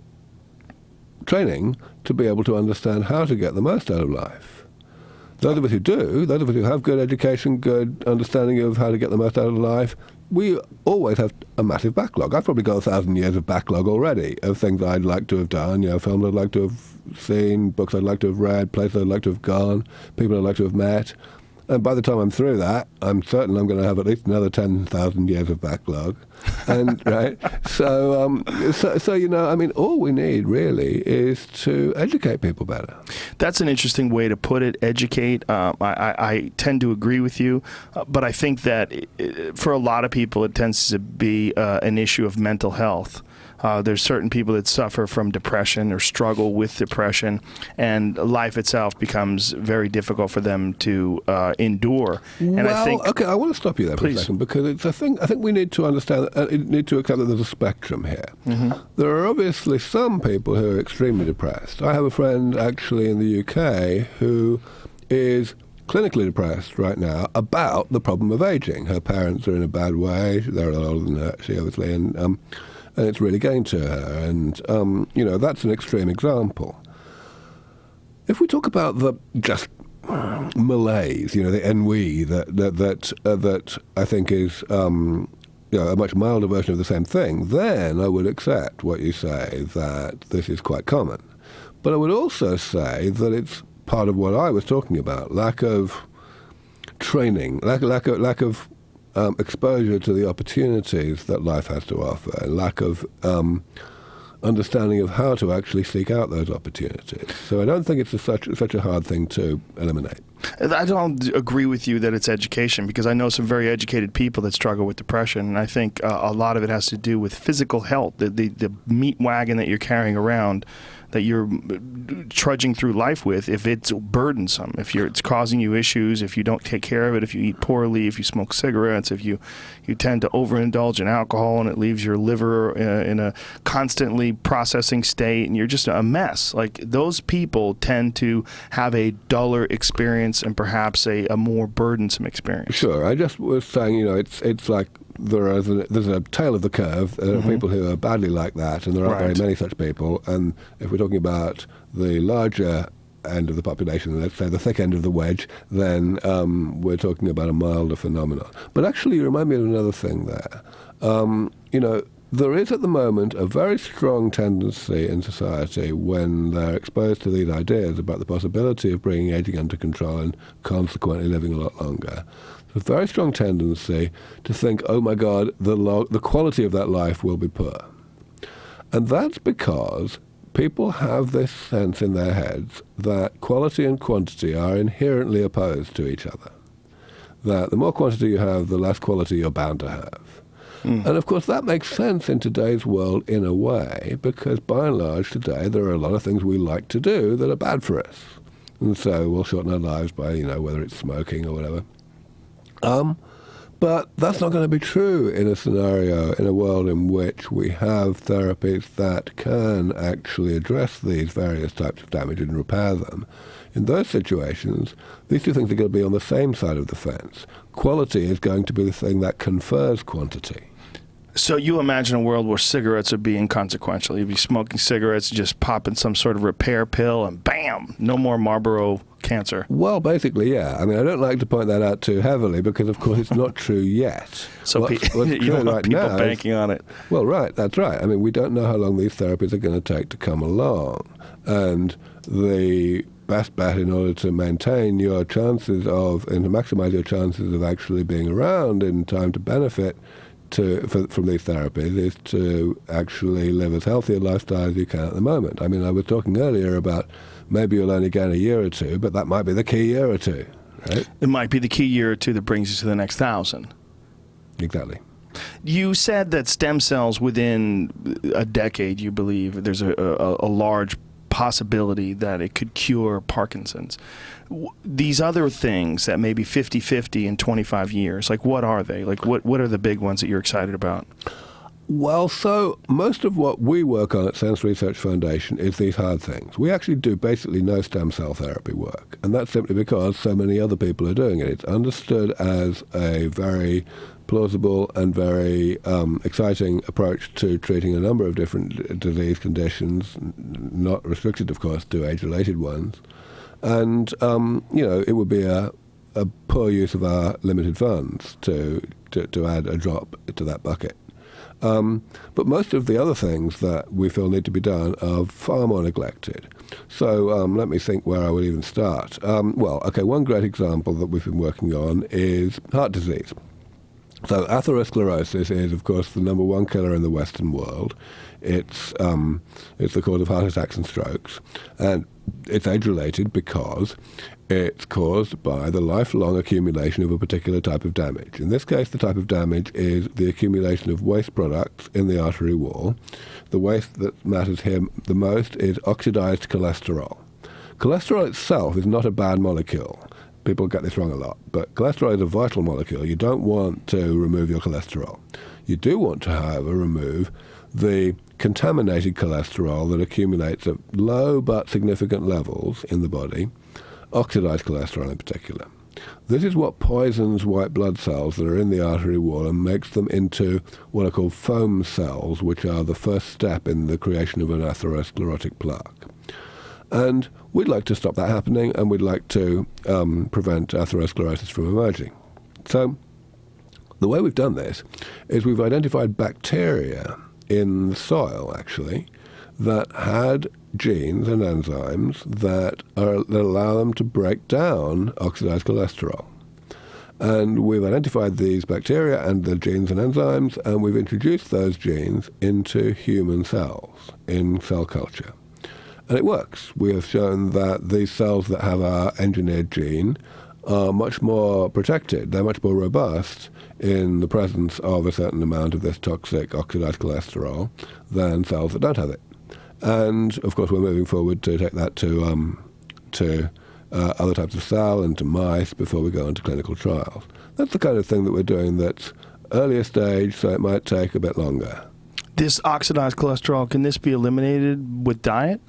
Speaker 2: training to be able to understand how to get the most out of life. Those of us who do, those of us who have good education, good understanding of how to get the most out of life, we always have a massive backlog. I've probably got 1,000 years of backlog already of things I'd like to have done, you know, films I'd like to have seen, books I'd like to have read, places I'd like to have gone, people I'd like to have met. And by the time I'm through that, I'm certain I'm going to have at least another 10,000 years of backlog. And right, so you know, I mean, all we need really is to educate people better.
Speaker 1: That's an interesting way to put it. Educate. I tend to agree with you, but I think that for a lot of people, it tends to be an issue of mental health. There's certain people that suffer from depression or struggle with depression, and life itself becomes very difficult for them to endure. And
Speaker 2: well,
Speaker 1: I think,
Speaker 2: okay, I want to stop you there for a second, because it's a thing. I think we need to understand, need to accept that there's a spectrum here. Mm-hmm. There are obviously some people who are extremely depressed. I have a friend actually in the UK who is clinically depressed right now about the problem of aging. Her parents are in a bad way. They're a lot older than her, she obviously, and it's really getting to her. And, you know, that's an extreme example. If we talk about the just malaise, you know, the ennui that I think is you know, a much milder version of the same thing, then I would accept what you say, that this is quite common. But I would also say that it's part of what I was talking about, lack of training, lack of exposure to the opportunities that life has to offer, and lack of understanding of how to actually seek out those opportunities. So I don't think it's such a hard thing to eliminate.
Speaker 1: I don't agree with you that it's education, because I know some very educated people that struggle with depression, and I think a lot of it has to do with physical health, the meat wagon that you're carrying around, that you're trudging through life with, if it's burdensome, if it's causing you issues, if you don't take care of it, if you eat poorly, if you smoke cigarettes, if you tend to overindulge in alcohol and it leaves your liver in a constantly processing state and you're just a mess. Like, those people tend to have a duller experience and perhaps a more burdensome experience.
Speaker 2: Sure. I just was saying, you know, it's like there's a tail of the curve. There are people who are badly like that, and there aren't very many such people. And if we're talking about the larger end of the population, let's say the thick end of the wedge, then we're talking about a milder phenomenon. But actually, you remind me of another thing there. You know, there is at the moment a very strong tendency in society, when they're exposed to these ideas about the possibility of bringing aging under control and consequently living a lot longer, a very strong tendency to think, oh my God, the quality of that life will be poor. And that's because people have this sense in their heads that quality and quantity are inherently opposed to each other. That the more quantity you have, the less quality you're bound to have. And of course that makes sense in today's world in a way, because by and large today there are a lot of things we like to do that are bad for us. And so we'll shorten our lives by, you know, whether it's smoking or whatever. But that's not going to be true in a scenario, in a world in which we have therapies that can actually address these various types of damage and repair them. In those situations, these two things are going to be on the same side of the fence. Quality is going to be the thing that confers quantity.
Speaker 1: So you imagine a world where cigarettes would be inconsequential. You'd be smoking cigarettes, just popping some sort of repair pill, and bam, no more Marlboro cancer.
Speaker 2: Well, basically, yeah. I mean, I don't like to point that out too heavily because, of course, it's not true yet.
Speaker 1: So you don't want people banking on it.
Speaker 2: Well, right, that's right. I mean, we don't know how long these therapies are going to take to come along. And the best bet in order to maintain your chances of, and to maximize your chances of actually being around in time to benefit from these therapies is to actually live as healthy a lifestyle as you can at the moment. I mean, I was talking earlier about maybe you'll only gain a year or two, but that might be the key year or two, right?
Speaker 1: It might be the key year or two that brings you to the next 1,000.
Speaker 2: Exactly.
Speaker 1: You said that stem cells within a decade, you believe, there's a large possibility that it could cure Parkinson's. These other things that may be 50-50 in 25 years, like what are they? Like what are the big ones that you're excited about?
Speaker 2: Well, so most of what we work on at Sense Research Foundation is these hard things. We actually do basically no stem cell therapy work, and that's simply because so many other people are doing it. It's understood as a very plausible and very exciting approach to treating a number of different disease conditions, not restricted, of course, to age-related ones. And, it would be a poor use of our limited funds to add a drop to that bucket. But most of the other things that we feel need to be done are far more neglected. So let me think where I would even start. One great example that we've been working on is heart disease. So atherosclerosis is, of course, the number one killer in the Western world. It's the cause of heart attacks and strokes, and it's age-related because it's caused by the lifelong accumulation of a particular type of damage. In this case, the type of damage is the accumulation of waste products in the artery wall. The waste that matters here the most is oxidized cholesterol. Cholesterol itself is not a bad molecule. People get this wrong a lot, but cholesterol is a vital molecule. You don't want to remove your cholesterol. You do want to, however, remove the contaminated cholesterol that accumulates at low but significant levels in the body, oxidized cholesterol in particular. This is what poisons white blood cells that are in the artery wall and makes them into what are called foam cells, which are the first step in the creation of an atherosclerotic plaque. And we'd like to stop that happening, and we'd like to prevent atherosclerosis from emerging. So the way we've done this is we've identified bacteria in the soil, actually, that had genes and enzymes that allow them to break down oxidized cholesterol. And we've identified these bacteria and the genes and enzymes, and we've introduced those genes into human cells in cell culture. And it works. We have shown that these cells that have our engineered gene are much more protected. They're much more robust in the presence of a certain amount of this toxic oxidized cholesterol than cells that don't have it. And, of course, we're moving forward to take that to other types of cell and to mice before we go into clinical trials. That's the kind of thing that we're doing that's earlier stage, so it might take a bit longer.
Speaker 1: This oxidized cholesterol, can this be eliminated with diet?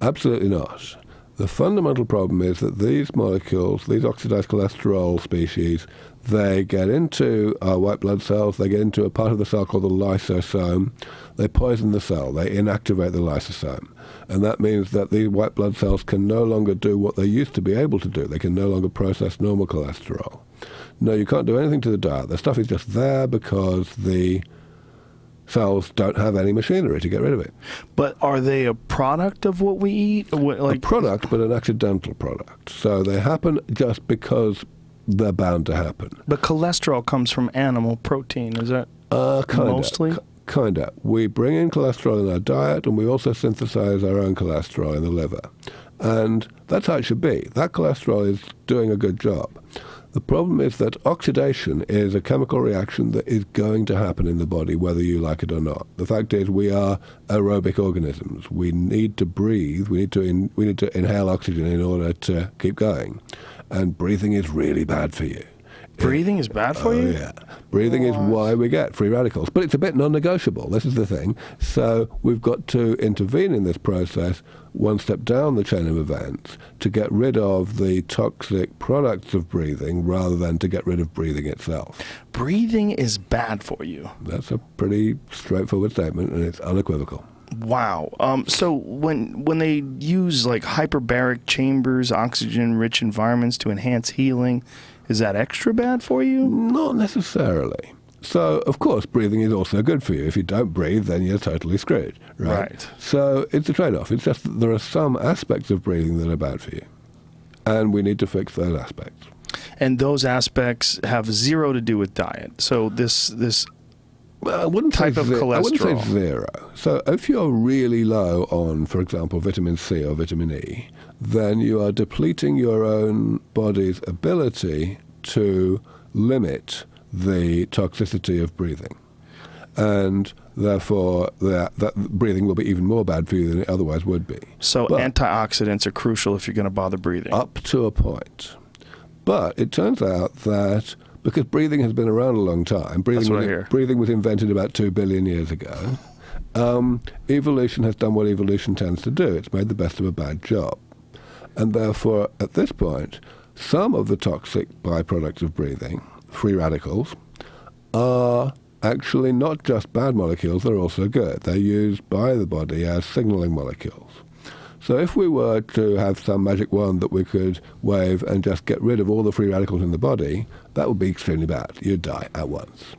Speaker 2: Absolutely not. The fundamental problem is that these molecules, these oxidized cholesterol species, they get into our white blood cells, they get into a part of the cell called the lysosome, they poison the cell, they inactivate the lysosome. And that means that these white blood cells can no longer do what they used to be able to do. They can no longer process normal cholesterol. No, you can't do anything to the diet. The stuff is just there because the cells don't have any machinery to get rid of it.
Speaker 1: But are they a product of what we eat?
Speaker 2: A product, but an accidental product. So they happen just because they're bound to happen.
Speaker 1: But cholesterol comes from animal protein, is that mostly?
Speaker 2: Kinda. We bring in cholesterol in our diet, and we also synthesize our own cholesterol in the liver. And that's how it should be. That cholesterol is doing a good job. The problem is that oxidation is a chemical reaction that is going to happen in the body whether you like it or not. The fact is we are aerobic organisms. We need to breathe. We need to inhale oxygen in order to keep going. And breathing is really bad for you.
Speaker 1: Breathing is bad for you?
Speaker 2: Yeah. Breathing is why we get free radicals. But it's a bit non-negotiable. This is the thing. So we've got to intervene in this process one step down the chain of events to get rid of the toxic products of breathing rather than to get rid of breathing itself.
Speaker 1: Breathing is bad for you.
Speaker 2: That's a pretty straightforward statement, and it's unequivocal.
Speaker 1: Wow. So when they use like hyperbaric chambers, oxygen-rich environments to enhance healing, is that extra bad for you?
Speaker 2: Not necessarily. So, of course, breathing is also good for you. If you don't breathe, then you're totally screwed, right? So it's a trade-off. It's just that there are some aspects of breathing that are bad for you, and we need to fix those aspects.
Speaker 1: And those aspects have zero to do with diet. So this
Speaker 2: Well, I wouldn't
Speaker 1: type of cholesterol.
Speaker 2: I wouldn't say zero. So if you're really low on, for example, vitamin C or vitamin E, then you are depleting your own body's ability to limit the toxicity of breathing. And therefore, that breathing will be even more bad for you than it otherwise would be.
Speaker 1: So antioxidants are crucial if you're going to bother breathing.
Speaker 2: Up to a point. But it turns out that because breathing has been around a long time, breathing was invented about 2 billion years ago, evolution has done what evolution tends to do. It's made the best of a bad job. And therefore, at this point, some of the toxic byproducts of breathing, free radicals, are actually not just bad molecules, they're also good. They're used by the body as signaling molecules. So if we were to have some magic wand that we could wave and just get rid of all the free radicals in the body, that would be extremely bad. You'd die at once.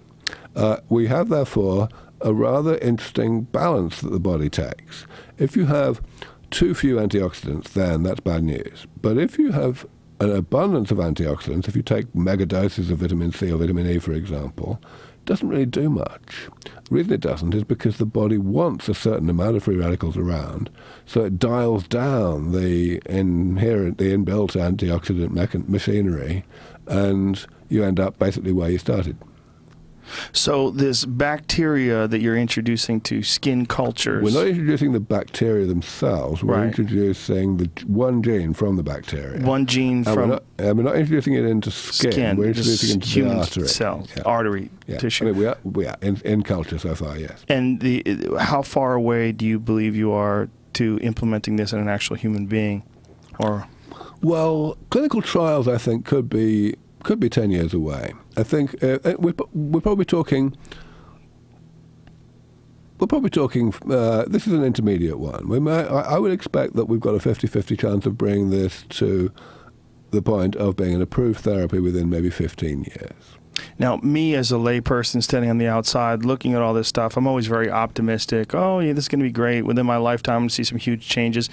Speaker 2: We have, therefore, a rather interesting balance that the body takes. If you have too few antioxidants, then that's bad news. But if you have an abundance of antioxidants, if you take mega doses of vitamin C or vitamin E, for example, it doesn't really do much. The reason it doesn't is because the body wants a certain amount of free radicals around, so it dials down the inbuilt antioxidant machinery, and you end up basically where you started.
Speaker 1: So this bacteria that you're introducing to skin cultures...
Speaker 2: We're not introducing the bacteria themselves. We're introducing the one gene from the bacteria.
Speaker 1: One gene from...
Speaker 2: We're not introducing it into skin. We're introducing it into
Speaker 1: human
Speaker 2: the artery.
Speaker 1: Cells, artery tissue.
Speaker 2: I mean, we are in culture so far, yes.
Speaker 1: And how far away do you believe you are to implementing this in an actual human being? Or...
Speaker 2: Well, clinical trials, I think, could be 10 years away. I think we're probably talking. This is an intermediate one. I would expect that we've got a 50-50 chance of bringing this to the point of being an approved therapy within maybe 15 years.
Speaker 1: Now, me as a layperson standing on the outside, looking at all this stuff, I'm always very optimistic. Oh, yeah, this is going to be great. Within my lifetime, I'm going to see some huge changes.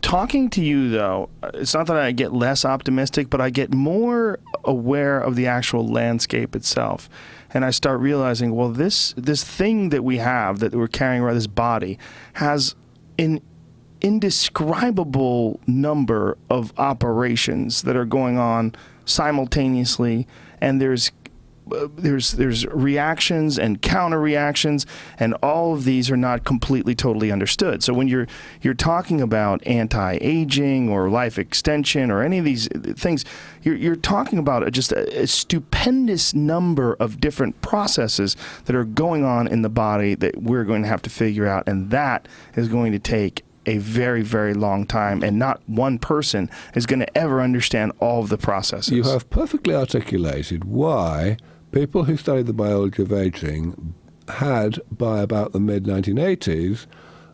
Speaker 1: Talking to you, though, it's not that I get less optimistic, but I get more aware of the actual landscape itself. And I start realizing, well, this thing that we have, that we're carrying around, this body, has an indescribable number of operations that are going on simultaneously, and there's reactions and counter reactions, and all of these are not completely totally understood. So when you're talking about anti-aging or life extension or any of these things, you're talking about just a stupendous number of different processes that are going on in the body that we're going to have to figure out, and that is going to take a very, very long time, and not one person is going to ever understand all of the processes.
Speaker 2: You have perfectly articulated why people who studied the biology of aging had, by about the mid-1980s,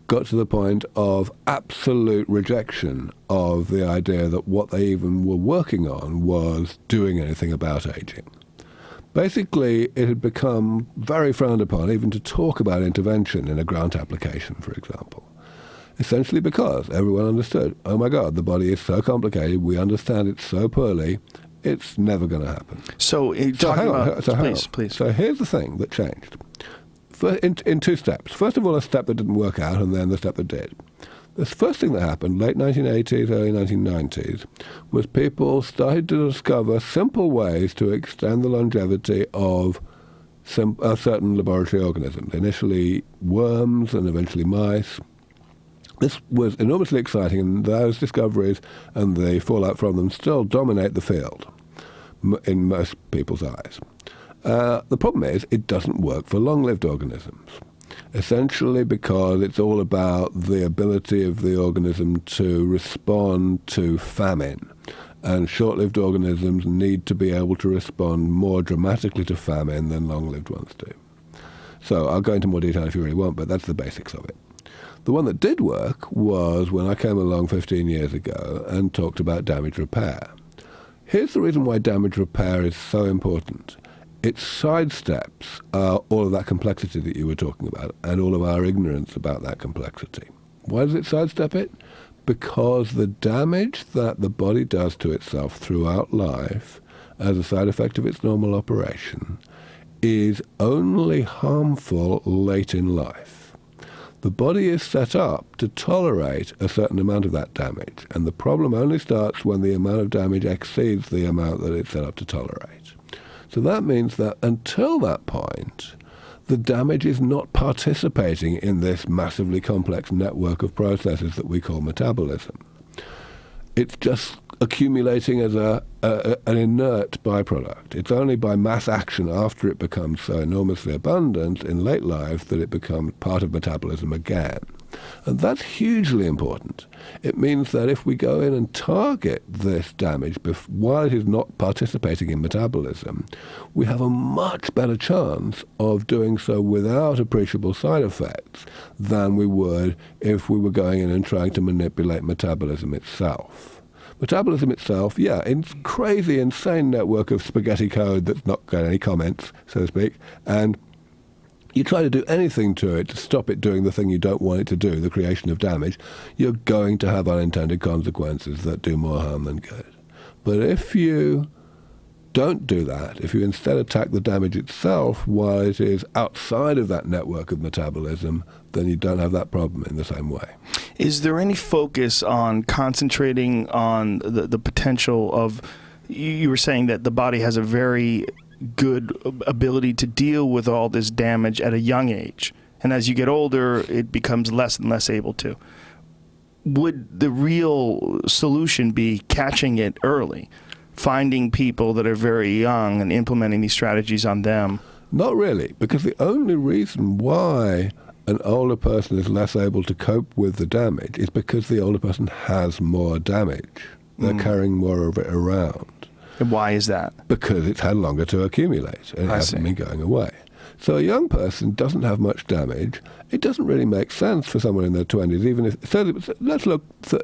Speaker 2: got to the point of absolute rejection of the idea that what they even were working on was doing anything about aging. Basically, it had become very frowned upon even to talk about intervention in a grant application, for example. Essentially because everyone understood, oh my God, the body is so complicated, we understand it so poorly, it's never going to happen.
Speaker 1: So please.
Speaker 2: So here's the thing that changed. In two steps. First of all, a step that didn't work out, and then the step that did. The first thing that happened, late 1980s, early 1990s, was people started to discover simple ways to extend the longevity of certain laboratory organisms. Initially worms and eventually mice. This was enormously exciting, and those discoveries and the fallout from them still dominate the field. in most people's eyes. The problem is it doesn't work for long-lived organisms, essentially because it's all about the ability of the organism to respond to famine. And short-lived organisms need to be able to respond more dramatically to famine than long-lived ones do. So I'll go into more detail if you really want, but that's the basics of it. The one that did work was when I came along 15 years ago and talked about damage repair. Here's the reason why damage repair is so important. It sidesteps all of that complexity that you were talking about and all of our ignorance about that complexity. Why does it sidestep it? Because the damage that the body does to itself throughout life as a side effect of its normal operation is only harmful late in life. The body is set up to tolerate a certain amount of that damage, and the problem only starts when the amount of damage exceeds the amount that it's set up to tolerate. So that means that until that point, the damage is not participating in this massively complex network of processes that we call metabolism. It's just accumulating as an inert byproduct. It's only by mass action after it becomes so enormously abundant in late life that it becomes part of metabolism again. And that's hugely important. It means that if we go in and target this damage while it is not participating in metabolism, we have a much better chance of doing so without appreciable side effects than we would if we were going in and trying to manipulate metabolism itself. Metabolism itself, yeah, it's crazy, insane network of spaghetti code that's not got any comments, so to speak, and you try to do anything to it to stop it doing the thing you don't want it to do, the creation of damage, you're going to have unintended consequences that do more harm than good. But if you don't do that, if you instead attack the damage itself while it is outside of that network of metabolism, then you don't have that problem in the same way.
Speaker 1: Is there any focus on concentrating on the potential of, you were saying that the body has a very good ability to deal with all this damage at a young age, and as you get older, it becomes less and less able to. Would the real solution be catching it early? Finding people that are very young and implementing these strategies on them?
Speaker 2: Not really, because the only reason why an older person is less able to cope with the damage is because the older person has more damage. They're carrying more of it around.
Speaker 1: And why is that?
Speaker 2: Because it's had longer to accumulate and it hasn't been going away. So a young person doesn't have much damage. It doesn't really make sense for someone in their 20s, even if, so let's look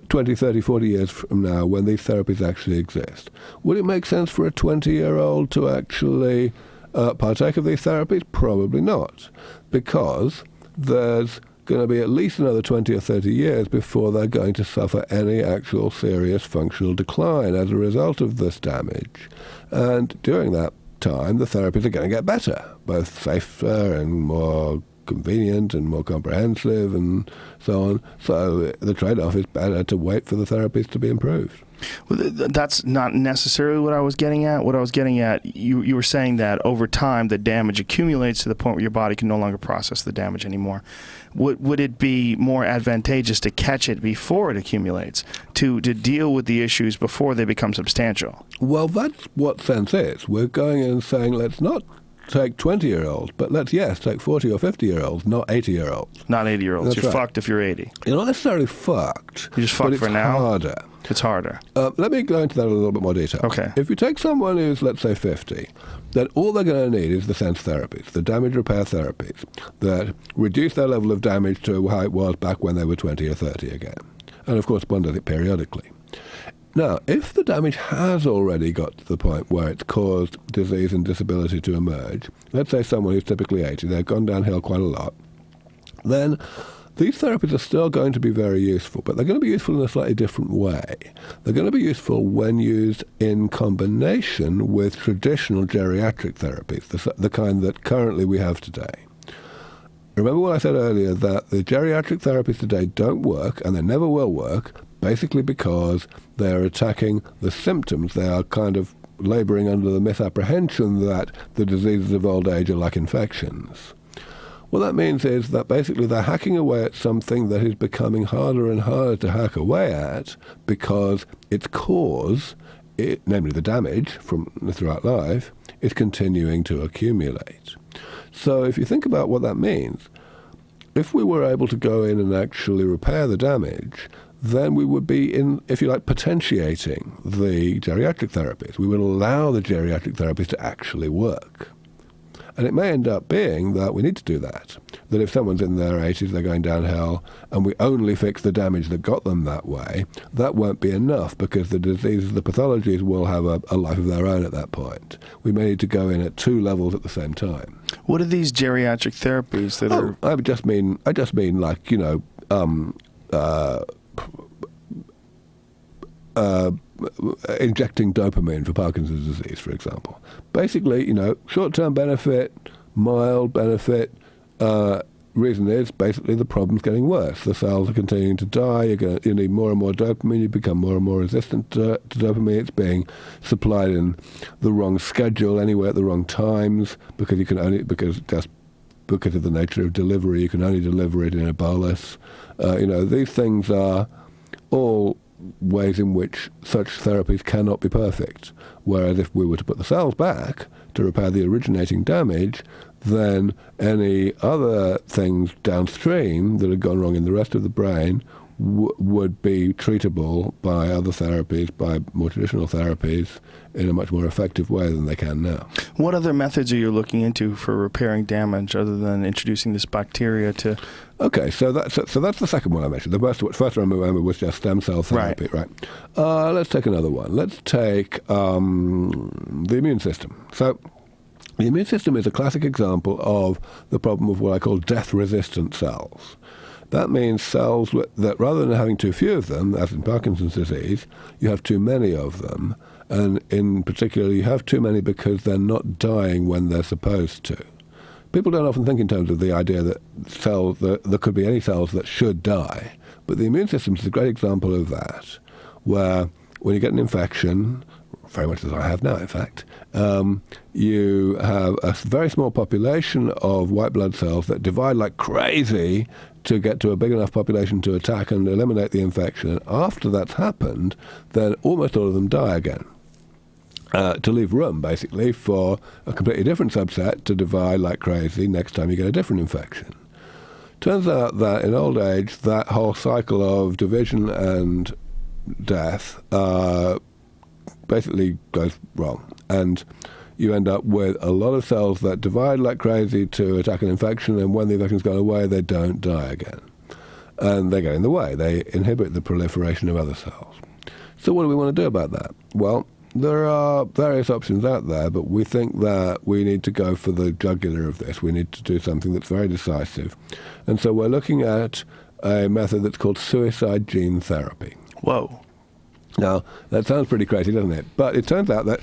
Speaker 2: 20, 30, 40 years from now when these therapies actually exist. Would it make sense for a 20-year-old to actually partake of these therapies? Probably not, because there's going to be at least another 20 or 30 years before they're going to suffer any actual serious functional decline as a result of this damage. And during that time, the therapies are going to get better, both safer and more convenient and more comprehensive and so on. So the trade-off is better to wait for the therapies to be improved.
Speaker 1: Well, that's not necessarily what I was getting at. What I was getting at, you were saying that over time the damage accumulates to the point where your body can no longer process the damage anymore. Would it be more advantageous to catch it before it accumulates, to deal with the issues before they become substantial?
Speaker 2: Well, that's what sense is. We're going in and saying, let's not take 20-year-olds, but let's, yes, take 40 or 50-year-olds, not 80-year-olds.
Speaker 1: Not 80-year-olds.
Speaker 2: That's
Speaker 1: You're
Speaker 2: right.
Speaker 1: fucked if you're 80.
Speaker 2: You're not necessarily fucked.
Speaker 1: You're just fucked for now?
Speaker 2: Harder.
Speaker 1: It's harder.
Speaker 2: Let me go into that in a little bit more detail.
Speaker 1: Okay.
Speaker 2: If you take someone who's, let's say, 50, then all they're going to need is the sense therapies, the damage repair therapies, that reduce their level of damage to how it was back when they were 20 or 30 again. And, of course, one does it periodically. Now, if the damage has already got to the point where it's caused disease and disability to emerge, let's say someone who's typically 80, they've gone downhill quite a lot, then these therapies are still going to be very useful, but they're going to be useful in a slightly different way. They're going to be useful when used in combination with traditional geriatric therapies, the kind that currently we have today. Remember what I said earlier, that the geriatric therapies today don't work, and they never will work, basically because they are attacking the symptoms. They are kind of laboring under the misapprehension that the diseases of old age are like infections. What that means is that basically they're hacking away at something that is becoming harder and harder to hack away at because its cause namely the damage from throughout life, is continuing to accumulate. So if you think about what that means, if we were able to go in and actually repair the damage, then we would be if you like, potentiating the geriatric therapies. We would allow the geriatric therapies to actually work. And it may end up being that we need to do that. That if someone's in their 80s, they're going downhill, and we only fix the damage that got them that way, that won't be enough because the diseases, the pathologies will have a life of their own at that point. We may need to go in at two levels at the same time.
Speaker 1: What are these geriatric therapies that are...
Speaker 2: I just mean like, injecting dopamine for Parkinson's disease, for example. Basically, short-term benefit, mild benefit. Reason is basically the problem's getting worse. The cells are continuing to die. You need more and more dopamine. You become more and more resistant to dopamine. It's being supplied in the wrong schedule, anywhere at the wrong times, because of the nature of delivery, you can only deliver it in a bolus. These things are all ways in which such therapies cannot be perfect. Whereas if we were to put the cells back to repair the originating damage, then any other things downstream that had gone wrong in the rest of the brain would be treatable by other therapies, by more traditional therapies, in a much more effective way than they can now.
Speaker 1: What other methods are you looking into for repairing damage other than introducing this bacteria to...
Speaker 2: Okay, so that's the second one I mentioned. The first one I remember was just stem cell therapy, right? Let's take another one. Let's take the immune system. So the immune system is a classic example of the problem of what I call death-resistant cells. That means cells that rather than having too few of them, as in Parkinson's disease, you have too many of them. And in particular, you have too many because they're not dying when they're supposed to. People don't often think in terms of the idea that there could be any cells that should die. But the immune system is a great example of that, where when you get an infection, very much as I have now, in fact, you have a very small population of white blood cells that divide like crazy to get to a big enough population to attack and eliminate the infection. And after that's happened, then almost all of them die again. To leave room, basically, for a completely different subset to divide like crazy next time you get a different infection. Turns out that in old age, that whole cycle of division and death basically goes wrong. And you end up with a lot of cells that divide like crazy to attack an infection, and when the infection's gone away, they don't die again. And they get in the way. They inhibit the proliferation of other cells. So what do we want to do about that? Well, there are various options out there, but we think that we need to go for the jugular of this. We need to do something that's very decisive. And so we're looking at a method that's called suicide gene therapy.
Speaker 1: Whoa.
Speaker 2: Now, that sounds pretty crazy, doesn't it? But it turns out that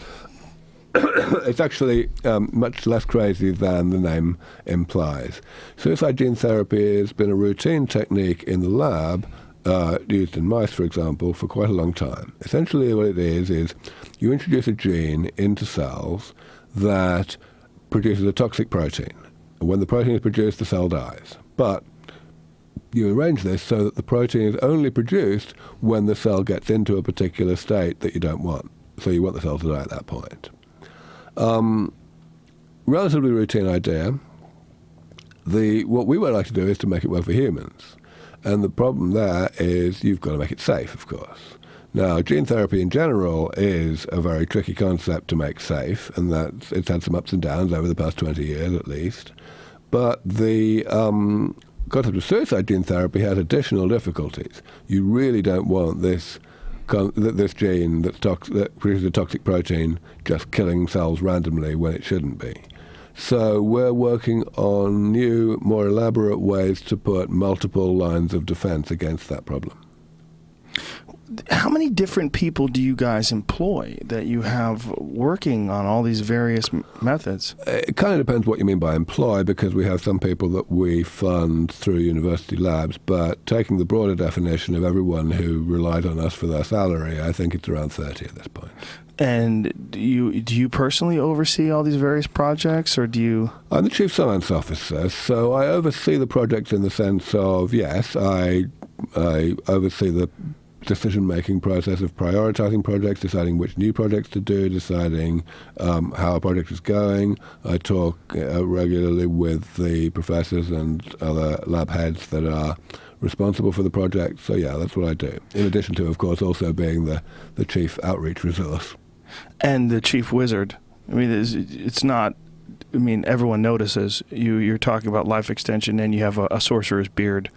Speaker 2: it's actually much less crazy than the name implies. Suicide gene therapy has been a routine technique in the lab, used in mice, for example, for quite a long time. Essentially what it is you introduce a gene into cells that produces a toxic protein. And when the protein is produced, the cell dies. But you arrange this so that the protein is only produced when the cell gets into a particular state that you don't want. So you want the cell to die at that point. Relatively routine idea. What we would like to do is to make it work for humans. And the problem there is you've got to make it safe, of course. Now, gene therapy in general is a very tricky concept to make safe, and it's had some ups and downs over the past 20 years at least. But the concept of suicide gene therapy has additional difficulties. You really don't want this gene that produces a toxic protein just killing cells randomly when it shouldn't be. So we're working on new, more elaborate ways to put multiple lines of defense against that problem.
Speaker 1: How many different people do you guys employ that you have working on all these various methods?
Speaker 2: It kind of depends what you mean by employ, because we have some people that we fund through university labs, but taking the broader definition of everyone who relies on us for their salary, I think it's around 30 at this point.
Speaker 1: And do you personally oversee all these various projects, or do you...
Speaker 2: I'm the chief science officer, so I oversee the projects in the sense of, yes, I oversee the decision-making process of prioritizing projects, deciding which new projects to do, deciding how a project is going. I talk regularly with the professors and other lab heads that are responsible for the project. So yeah, that's what I do. In addition to, of course, also being the chief outreach resource.
Speaker 1: And the chief wizard. I mean, it's not... I mean, everyone notices you're talking about life extension and you have a sorcerer's beard.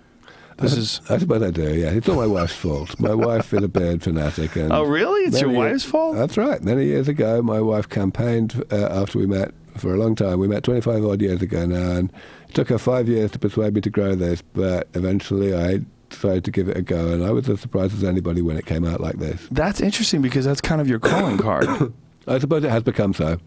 Speaker 2: I suppose I do, yeah. It's all my wife's fault. My wife is a beard fanatic. And
Speaker 1: oh, really? It's your wife's fault?
Speaker 2: That's right. Many years ago, my wife campaigned after we met for a long time. We met 25 odd years ago now, and it took her 5 years to persuade me to grow this, but eventually I decided to give it a go, and I was as surprised as anybody when it came out like this.
Speaker 1: That's interesting because that's kind of your calling card.
Speaker 2: I suppose it has become so.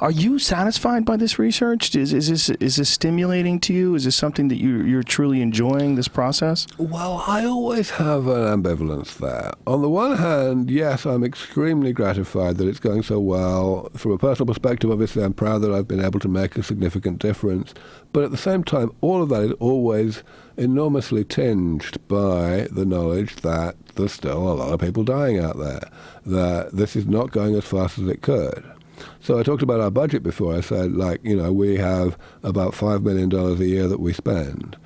Speaker 1: Are you satisfied by this research? Is this stimulating to you? Is this something that you're truly enjoying, this process?
Speaker 2: Well, I always have an ambivalence there. On the one hand, yes, I'm extremely gratified that it's going so well. From a personal perspective, obviously, I'm proud that I've been able to make a significant difference. But at the same time, all of that is always enormously tinged by the knowledge that there's still a lot of people dying out there, that this is not going as fast as it could. So I talked about our budget before. I said, we have about $5 million a year that we spend.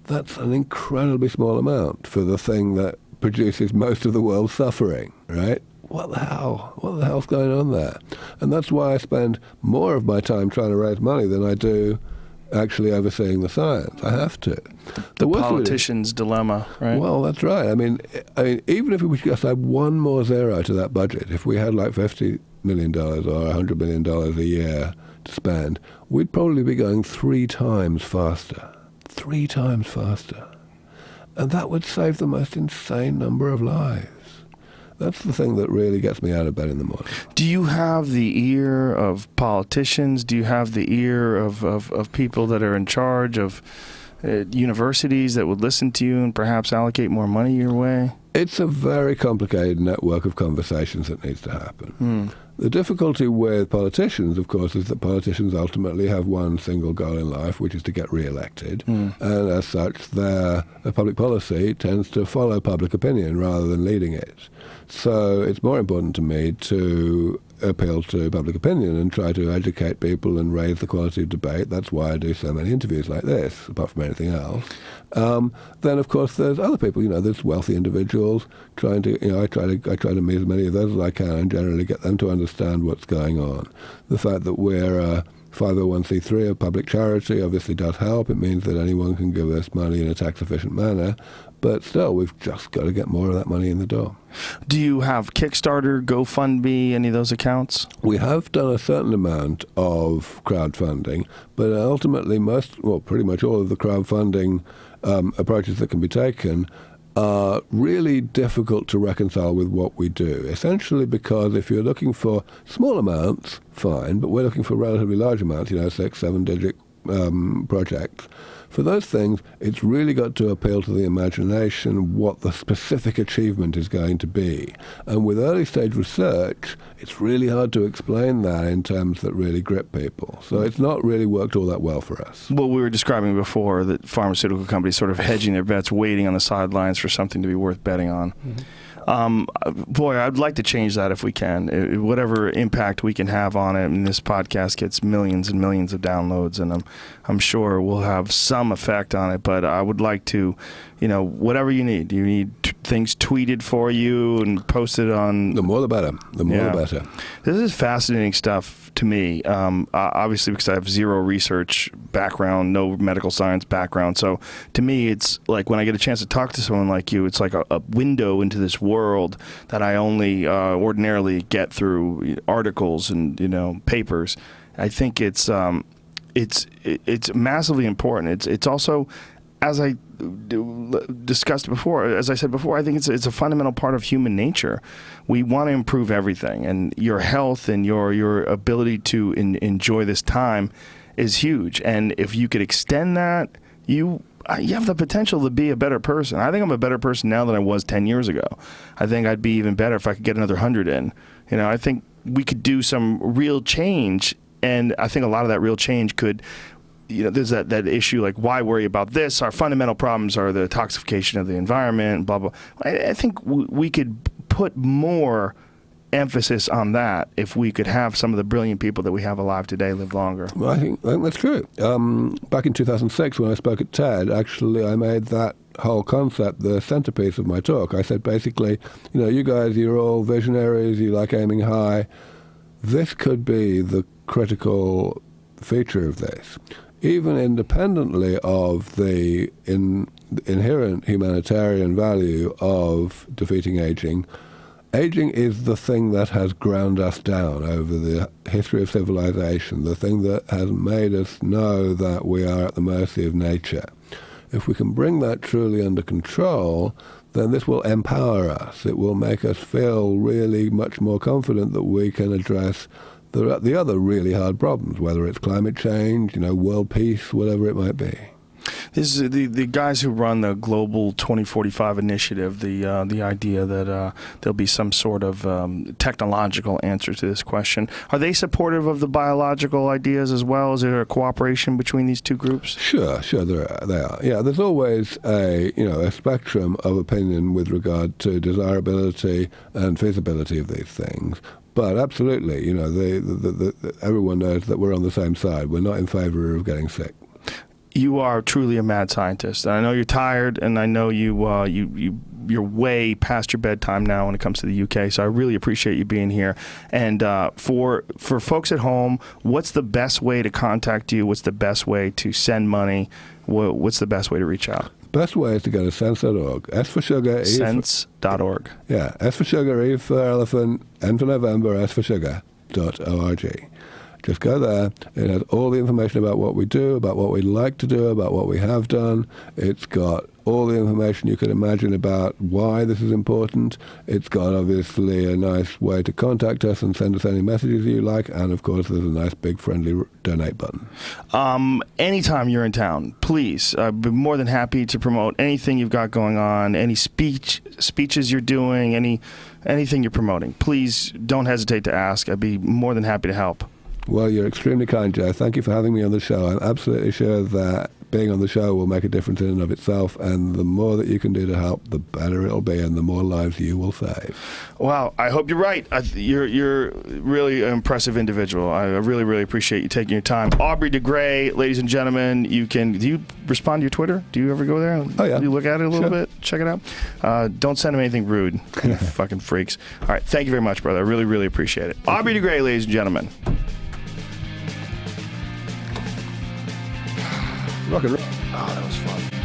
Speaker 2: That's an incredibly small amount for the thing that produces most of the world's suffering, right? What the hell? What the hell's going on there? And that's why I spend more of my time trying to raise money than I do actually overseeing the science. I have to.
Speaker 1: The politician's dilemma, right?
Speaker 2: Well, that's right. I mean, even if we just add one more zero to that budget, if we had like $50 million or $100 million a year to spend, we'd probably be going 3 times faster. 3 times faster. And that would save the most insane number of lives. That's the thing that really gets me out of bed in the morning.
Speaker 1: Do you have the ear of politicians? Do you have the ear of people that are in charge of universities that would listen to you and perhaps allocate more money your way?
Speaker 2: It's a very complicated network of conversations that needs to happen. The difficulty with politicians, of course, is that politicians ultimately have one single goal in life, which is to get re-elected. And as such, their public policy tends to follow public opinion rather than leading it. So it's more important to me to appeal to public opinion and try to educate people and raise the quality of debate. That's why I do so many interviews like this, apart from anything else. Then, of course, there's other people. There's wealthy individuals trying to. I try to meet as many of those as I can and generally get them to understand what's going on. The fact that we're a 501c3, a public charity, obviously does help. It means that anyone can give us money in a tax-efficient manner. But still, we've just got to get more of that money in the door.
Speaker 1: Do you have Kickstarter, GoFundMe, any of those accounts?
Speaker 2: We have done a certain amount of crowdfunding, but ultimately pretty much all of the crowdfunding approaches that can be taken are really difficult to reconcile with what we do. Essentially because if you're looking for small amounts, fine, but we're looking for relatively large amounts, 6, 7-digit projects. For those things, it's really got to appeal to the imagination what the specific achievement is going to be. And with early stage research, it's really hard to explain that in terms that really grip people. So it's not really worked all that well for us.
Speaker 1: Well, we were describing before that pharmaceutical companies sort of hedging their bets, waiting on the sidelines for something to be worth betting on. Boy, I'd like to change that if we can. Whatever impact we can have on it, and this podcast gets millions and millions of downloads, and I'm sure we'll have some effect on it. But I would like to, whatever you need. You need things tweeted for you and posted on.
Speaker 2: The more the better. The more the better.
Speaker 1: This is fascinating stuff to me. Obviously, because I have zero research background, no medical science background. So to me, it's like when I get a chance to talk to someone like you, it's like a window into this world that I only ordinarily get through articles and papers. I think it's massively important. It's also, as I discussed before, as I said before, I think it's a fundamental part of human nature. We want to improve everything, and your health and your ability to enjoy this time is huge. And if you could extend that, you have the potential to be a better person. I think I'm a better person now than I was 10 years ago. I think I'd be even better if I could get another 100 in. I think we could do some real change, and I think a lot of that real change could there's that issue, like, why worry about this? Our fundamental problems are the toxification of the environment, blah, blah. I think we could put more emphasis on that if we could have some of the brilliant people that we have alive today live longer.
Speaker 2: Well, I think that's true. Back in 2006, when I spoke at TED, actually, I made that whole concept the centerpiece of my talk. I said, basically, you guys, you're all visionaries, you like aiming high. This could be the critical feature of this. Even independently of the inherent humanitarian value of defeating aging, aging is the thing that has ground us down over the history of civilization, the thing that has made us know that we are at the mercy of nature. If we can bring that truly under control, then this will empower us. It will make us feel really much more confident that we can address the other really hard problems, whether it's climate change, world peace, whatever it might be.
Speaker 1: This is the guys who run the Global 2045 initiative, the idea that there'll be some sort of technological answer to this question. Are they supportive of the biological ideas as well? Is there a cooperation between these two groups?
Speaker 2: Sure, they are. Yeah, there's always a spectrum of opinion with regard to desirability and feasibility of these things. But absolutely, everyone knows that we're on the same side. We're not in favor of getting sick.
Speaker 1: You are truly a mad scientist. I know you're tired, and I know you're way past your bedtime now when it comes to the UK. So I really appreciate you being here. And for folks at home, what's the best way to contact you? What's the best way to send money? What's the best way to reach out?
Speaker 2: Best way is to go to sense.org. S for sugar.
Speaker 1: Sense.org.
Speaker 2: Yeah, S for sugar, E for elephant, N for November, S for sugar.org. Just go there. It has all the information about what we do, about what we'd like to do, about what we have done. It's got all the information you could imagine about why this is important. It's got, obviously, a nice way to contact us and send us any messages you like. And, of course, there's a nice, big, friendly donate button.
Speaker 1: Anytime you're in town, please, I'd be more than happy to promote anything you've got going on, any speeches you're doing, anything you're promoting. Please don't hesitate to ask. I'd be more than happy to help.
Speaker 2: Well, you're extremely kind, Joe. Thank you for having me on the show. I'm absolutely sure that being on the show will make a difference in and of itself, and the more that you can do to help, the better it'll be, and the more lives you will save.
Speaker 1: Wow, I hope you're right. You're really an impressive individual. I really, really appreciate you taking your time. Aubrey de Grey, ladies and gentlemen, do you respond to your Twitter? Do you ever go there?
Speaker 2: Oh, yeah.
Speaker 1: Do you look at it a little bit? Check it out? Don't send him anything rude. You fucking freaks. All right, thank you very much, brother. I really, really appreciate it. Aubrey de Grey, ladies and gentlemen.
Speaker 2: Rock and roll.
Speaker 1: Oh, that was fun.